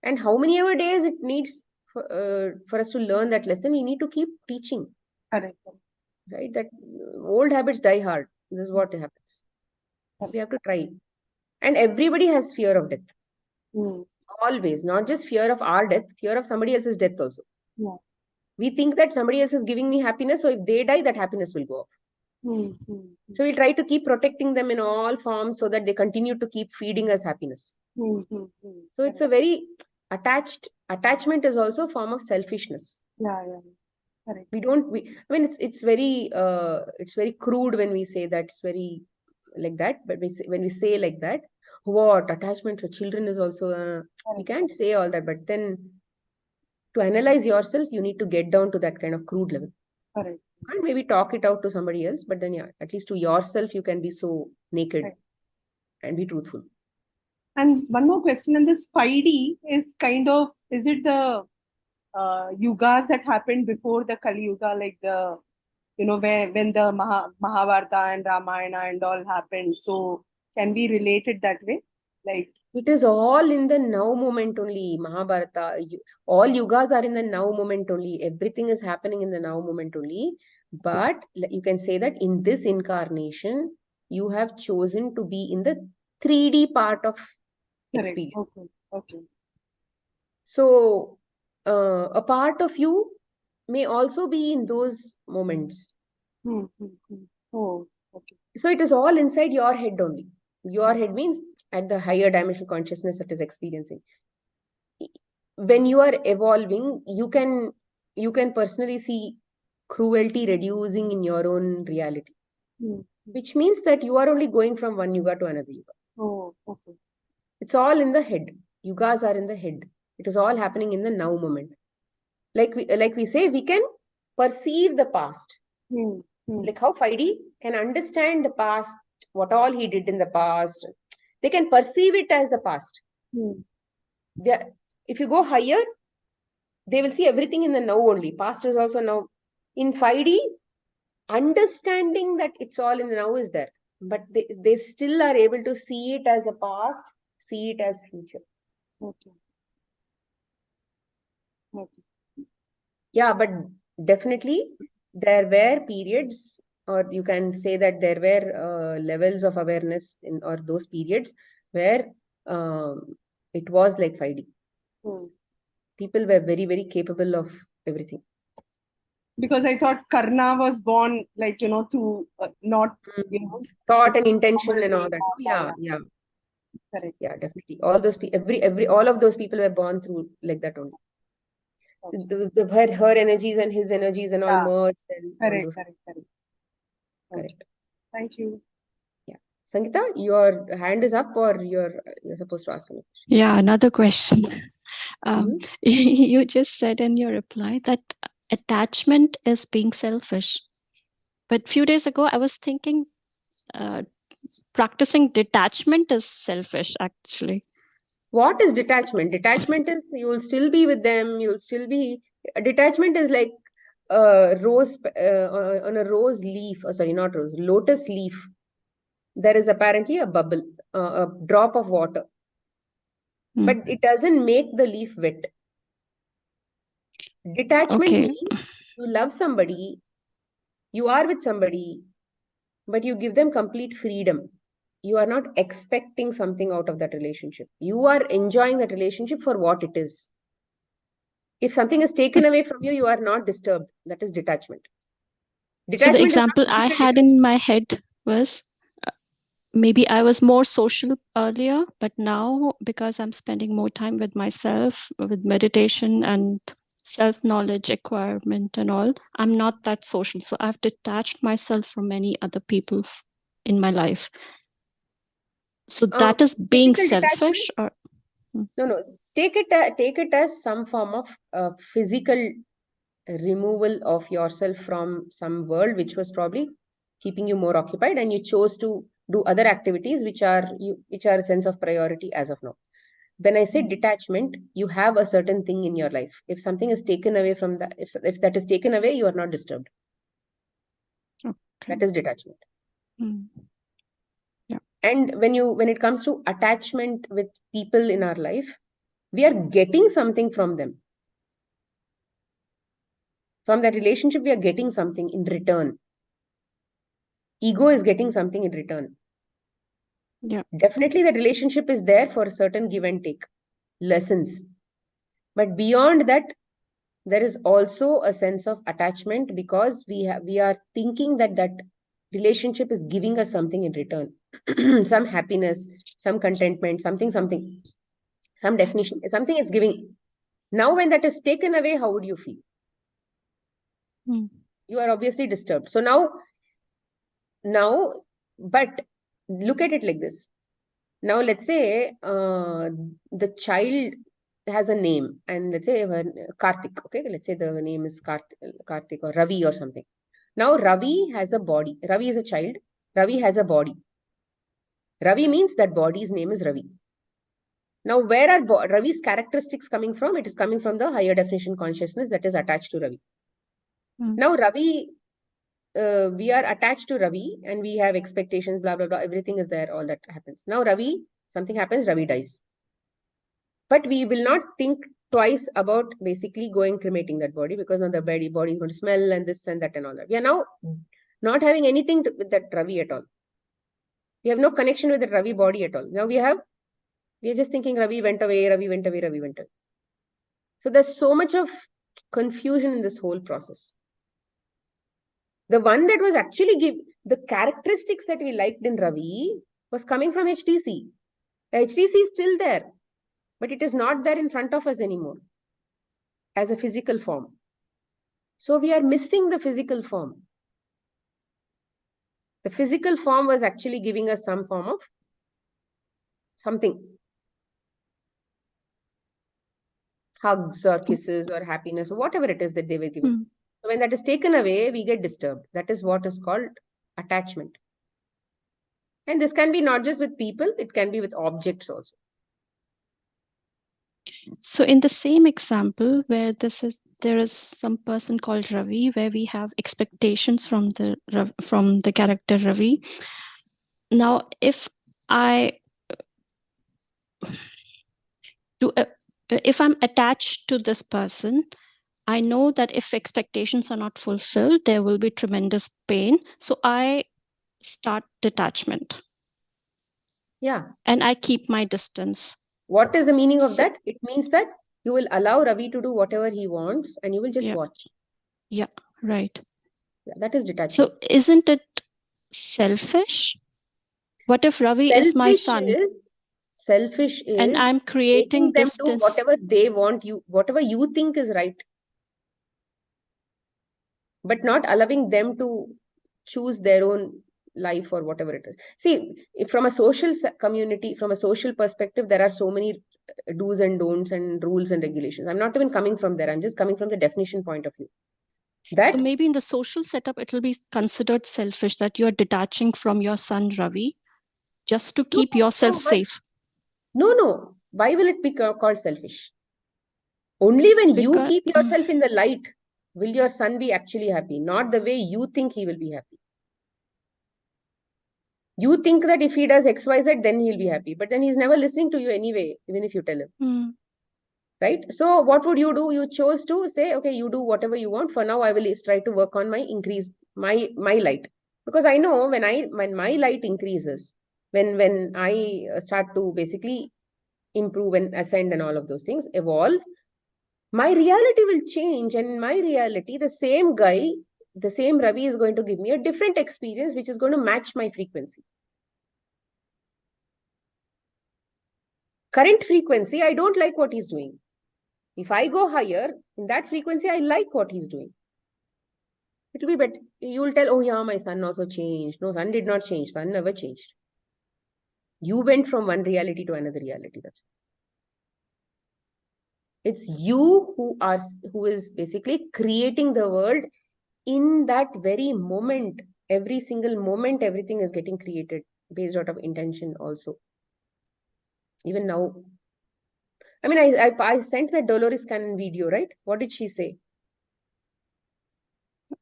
And how many ever days it needs for us to learn that lesson, we need to keep teaching. Correct. Right? That old habits die hard. This is what happens. We have to try. And everybody has fear of death. Always. Not just fear of our death, fear of somebody else's death also. Yeah. We think that somebody else is giving me happiness, so if they die, that happiness will go off. So we'll try to keep protecting them in all forms so that they continue to keep feeding us happiness. So it's a very attachment is also a form of selfishness. Yeah. Correct. It's very crude when we say that. It's very like that, but when we say like that, what attachment for children is also we can't say all that, but then to analyze yourself, you need to get down to that kind of crude level. Correct. You can't maybe talk it out to somebody else, but then yeah, at least to yourself you can be so naked and be truthful. And one more question, and this 5D is kind of, is it the yugas that happened before the Kali Yuga, like the, when the Mahabharata and Ramayana and all happened? So can we relate it that way? Like, it is all in the now moment only. Mahabharata, all yugas are in the now moment only. Everything is happening in the now moment only. But you can say that in this incarnation, you have chosen to be in the 3D part of experience. Okay. So a part of you may also be in those moments. Oh, okay. So it is all inside your head only. Your head means at the higher dimensional consciousness that is experiencing. When you are evolving, you can personally see cruelty reducing in your own reality, which means that you are only going from one yuga to another yuga. Oh, okay. It's all in the head. Yugas are in the head. It is all happening in the now moment. Like we say, we can perceive the past. Like how 5D can understand the past, what all he did in the past. They can perceive it as the past. If you go higher, they will see everything in the now only. Past is also now. In 5D, understanding that it's all in the now is there. But they still are able to see it as a past, see it as future. Okay. Okay. Yeah, but definitely there were periods, or you can say that there were levels of awareness in or those periods where it was like 5D. Hmm. People were very, very capable of everything. Because I thought Karna was born like, to not, Thought and intention normal and all way. that. Oh, Yeah, yeah, yeah, correct. yeah, definitely. All those every all of those people were born through like that only. So Okay. her energies and his energies and all Yeah, merged and all correct, those. correct, correct. Okay. Correct. Thank you. Yeah. Sangeeta, your hand is up, or you're supposed to ask me. Yeah, another question. Mhm. You just said in your reply that attachment is being selfish. But few days ago, I was thinking practicing detachment is selfish, actually. What is detachment? Detachment is you will still be with them. You'll still be. Detachment is like a rose on a rose leaf. Oh, sorry, not rose, lotus leaf. There is apparently a bubble, a drop of water, Hmm. but it doesn't make the leaf wet. Detachment Okay. means you love somebody, you are with somebody, but you give them complete freedom. You are not expecting something out of that relationship. You are enjoying that relationship for what it is. If something is taken But away from you, you are not disturbed. That is detachment. so the Detachment is not example I physical had detachment. in my head was maybe I was more social earlier, but now because I'm spending more time with myself, with meditation and self knowledge acquirement and all, I'm not that social. So I've detached myself from many other people in my life. So that is being Physical detachment? selfish, or No. Take it as some form of physical removal of yourself from some world which was probably keeping you more occupied, and you chose to do other activities which are a sense of priority as of now. When I say detachment, you have a certain thing in your life. If something is taken away from that, if that is taken away, you are not disturbed. okay. That is detachment. Mm. Yeah. And when it comes to attachment with people in our life, we are getting something from them. From that relationship, we are getting something in return. Ego is getting something in return. Yeah. Definitely, the relationship is there for a certain give and take, lessons. But beyond that, there is also a sense of attachment because we are thinking that that relationship is giving us something in return, some happiness, some contentment, something, some definition, something it's giving. Now, when that is taken away, how would you feel? Mm. You are obviously disturbed. So now, but look at it like this. Now, let's say the child has a name, and let's say Karthik. Okay, let's say the name is Karthik or Ravi or something. Now, Ravi has a body. Ravi is a child. Ravi has a body. Ravi means that body's name is Ravi. Now, where are Ravi's characteristics coming from? It is coming from the higher definition consciousness that is attached to Ravi. Mm. Now, Ravi, we are attached to Ravi and we have expectations, blah, blah, blah. Everything is there. All that happens. Now, Ravi, something happens, Ravi dies. But we will not think twice about basically going cremating that body because on the body is going to smell and this and that and all that. We are now not having anything with that Ravi at all. We have no connection with the Ravi body at all. Now we are just thinking Ravi went away, Ravi went away, Ravi went away. So there's so much of confusion in this whole process. The one that was actually the characteristics that we liked in Ravi was coming from HTC. The HTC is still there, but it is not there in front of us anymore as a physical form. So we are missing the physical form. The physical form was actually giving us some form of something. Hugs or kisses or happiness or whatever it is that they were giving. Mm. So when that is taken away, we get disturbed. That is what is called attachment. And this can be not just with people, it can be with objects also. So in the same example where there is some person called Ravi, where we have expectations from the character Ravi. Now, if I do if I'm attached to this person, I know that if expectations are not fulfilled, there will be tremendous pain. So I start detachment. Yeah. And I keep my distance. What is the meaning of So- that? It means that you will allow Ravi to do whatever he wants and you will just watch. Yeah, right. Yeah, that is detachment. So isn't it selfish? What if Ravi is my son? Selfish is and I'm creating making them do distance. whatever they want, whatever you think is right, but not allowing them to choose their own life or whatever it is. See, from a social community, from a social perspective, there are so many do's and don'ts and rules and regulations. I'm not even coming from there. I'm just coming from the definition point of view. So maybe in the social setup, it will be considered selfish that you're detaching from your son, Ravi, just to keep yourself safe. No. Why will it be called selfish? Only when you keep yourself in the light will your son be actually happy, not the way you think he will be happy. You think that if he does XYZ, then he'll be happy. But then he's never listening to you anyway, even if you tell him. Right? So what would you do? You chose to say, okay, you do whatever you want. For now, I will try to work on my light. Because I know when my light increases, when I start to basically improve and ascend and all of those things, evolve, my reality will change. And in my reality, the same guy, the same Ravi is going to give me a different experience, which is going to match my frequency. Current frequency, I don't like what he's doing. If I go higher in that frequency, I like what he's doing. It will be better. You will tell, oh yeah, my son also changed. No, son did not change. Son never changed. You went from one reality to another reality. That's it. It's you who is basically creating the world in that very moment. Every single moment, everything is getting created based out of intention also. Even now. I mean, I sent that Dolores Cannon video, right? What did she say?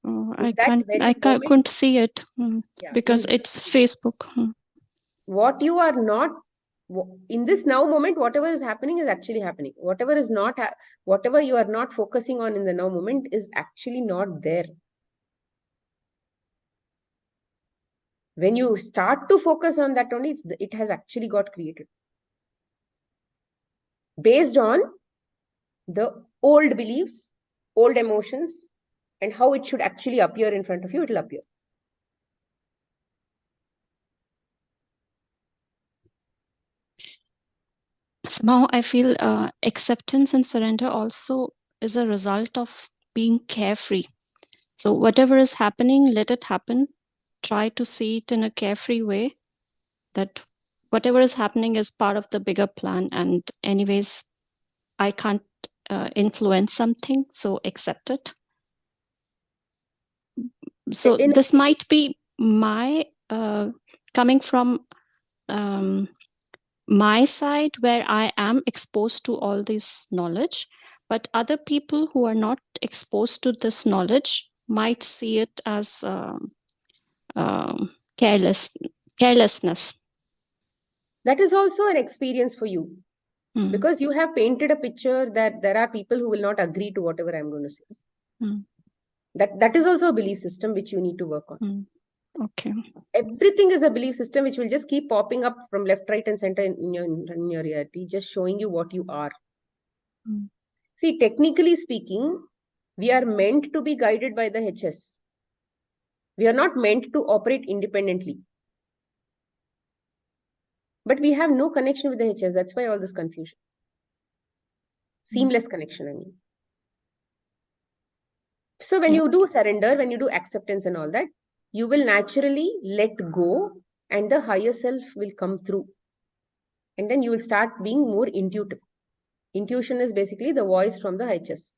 I couldn't see it because it's Facebook. What you are not in this now moment, whatever is happening is actually happening. Whatever is not, whatever you are not focusing on in the now moment is actually not there. When you start to focus on that only, it has actually got created based on the old beliefs, old emotions, and how it should actually appear in front of you. It will appear. Somehow I feel acceptance and surrender also is a result of being carefree. So whatever is happening, let it happen. Try to see it in a carefree way, that whatever is happening is part of the bigger plan. And anyways, I can't influence something, so accept it. So this might be my coming from my side, where I am exposed to all this knowledge, but other people who are not exposed to this knowledge might see it as carelessness. That is also an experience for you, because you have painted a picture that there are people who will not agree to whatever I'm going to say. That is also a belief system which you need to work on. Okay. Everything is a belief system which will just keep popping up from left, right, and center in your reality, just showing you what you are. See, technically speaking, we are meant to be guided by the HS. We are not meant to operate independently. But we have no connection with the HS. That's why all this confusion. Seamless connection, I mean. So when you do surrender, when you do acceptance and all that, you will naturally let go and the higher self will come through. And then you will start being more intuitive. Intuition is basically the voice from the HS.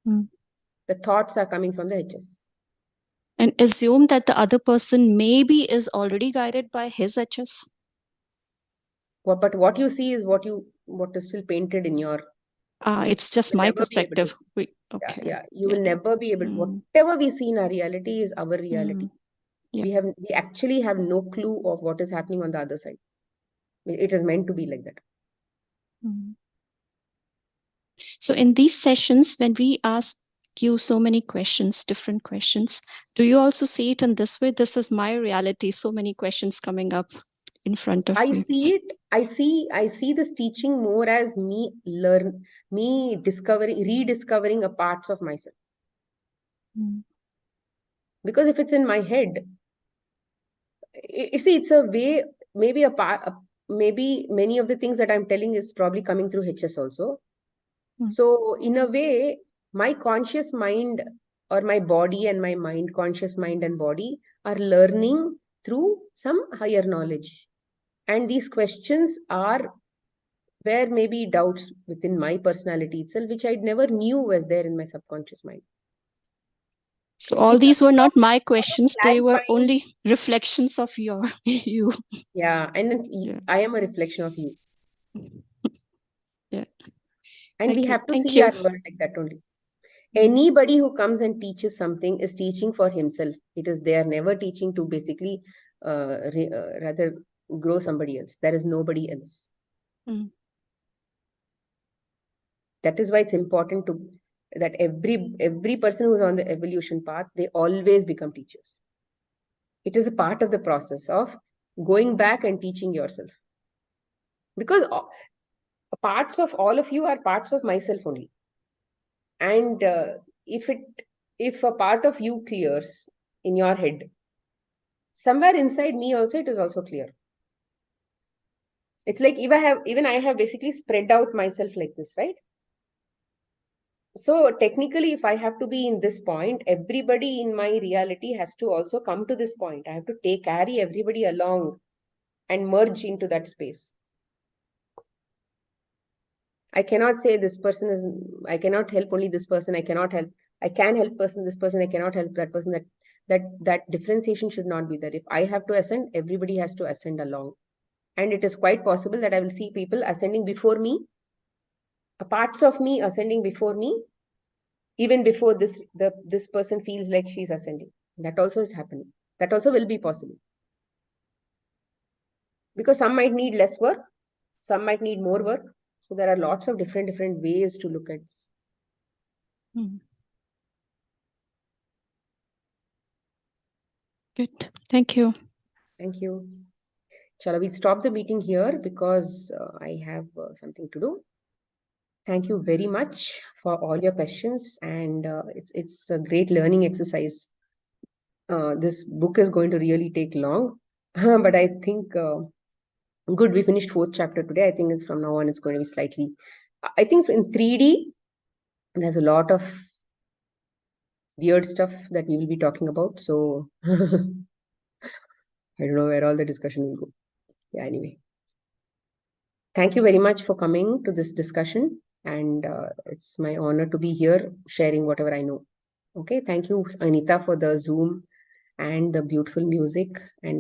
The thoughts are coming from the HS. And assume that the other person maybe is already guided by his HS. But what you see is what is still painted in your... it's just my perspective. Okay. Yeah, you will never be able to... Whatever we see in our reality is our reality. We actually have no clue of what is happening on the other side. It is meant to be like that. So in these sessions, when we ask you so many questions, different questions, do you also see it in this way? This is my reality. So many questions coming up in front of I me. see it. I see this teaching more as me rediscovering a parts of myself. Mm. Because if it's in my head, you see, it's a way, maybe maybe many of the things that I'm telling is probably coming through HS also. Mm. So in a way, my conscious mind or my body and my mind, conscious mind and body are learning through some higher knowledge. And these questions are where maybe doubts within my personality itself, which I never knew was there in my subconscious mind. So all It's a these were way not of my questions. They were clarifying. only reflections of you. Yeah, and then Yeah. I am a reflection of you. Yeah. And we Okay. have to Thank see you. our world like that only. Anybody who comes and teaches something is teaching for himself. They are never teaching to basically rather grow somebody else. There is nobody else. Mm. That is why it's important that every person who's on the evolution path, they always become teachers. It is a part of the process of going back and teaching yourself. Because parts of all of you are parts of myself only. And if a part of you clears in your head, somewhere inside me also it is also clear. It's like even I have basically spread out myself like this, right? So technically, if I have to be in this point, everybody in my reality has to also come to this point. I have to carry everybody along and merge into that space. I cannot say this person is, I cannot help only this person. I can help this person. I cannot help that person. That differentiation should not be there. If I have to ascend, everybody has to ascend along. And it is quite possible that I will see people ascending before me, parts of me ascending before me, even before this person feels like she's ascending. That also is happening. That also will be possible. Because some might need less work, some might need more work. So there are lots of different ways to look at this. Good. Thank you. Thank you. Shall we stop the meeting here because I have something to do. Thank you very much for all your questions, and it's a great learning exercise. This book is going to really take long, but I think good. We finished 4th chapter today. I think it's from now on it's going to be slightly. I think in 3D there's a lot of weird stuff that we will be talking about. So I don't know where all the discussion will go. Yeah. Anyway. Thank you very much for coming to this discussion, and it's my honor to be here sharing whatever I know. Okay, thank you, Anita, for the Zoom and the beautiful music and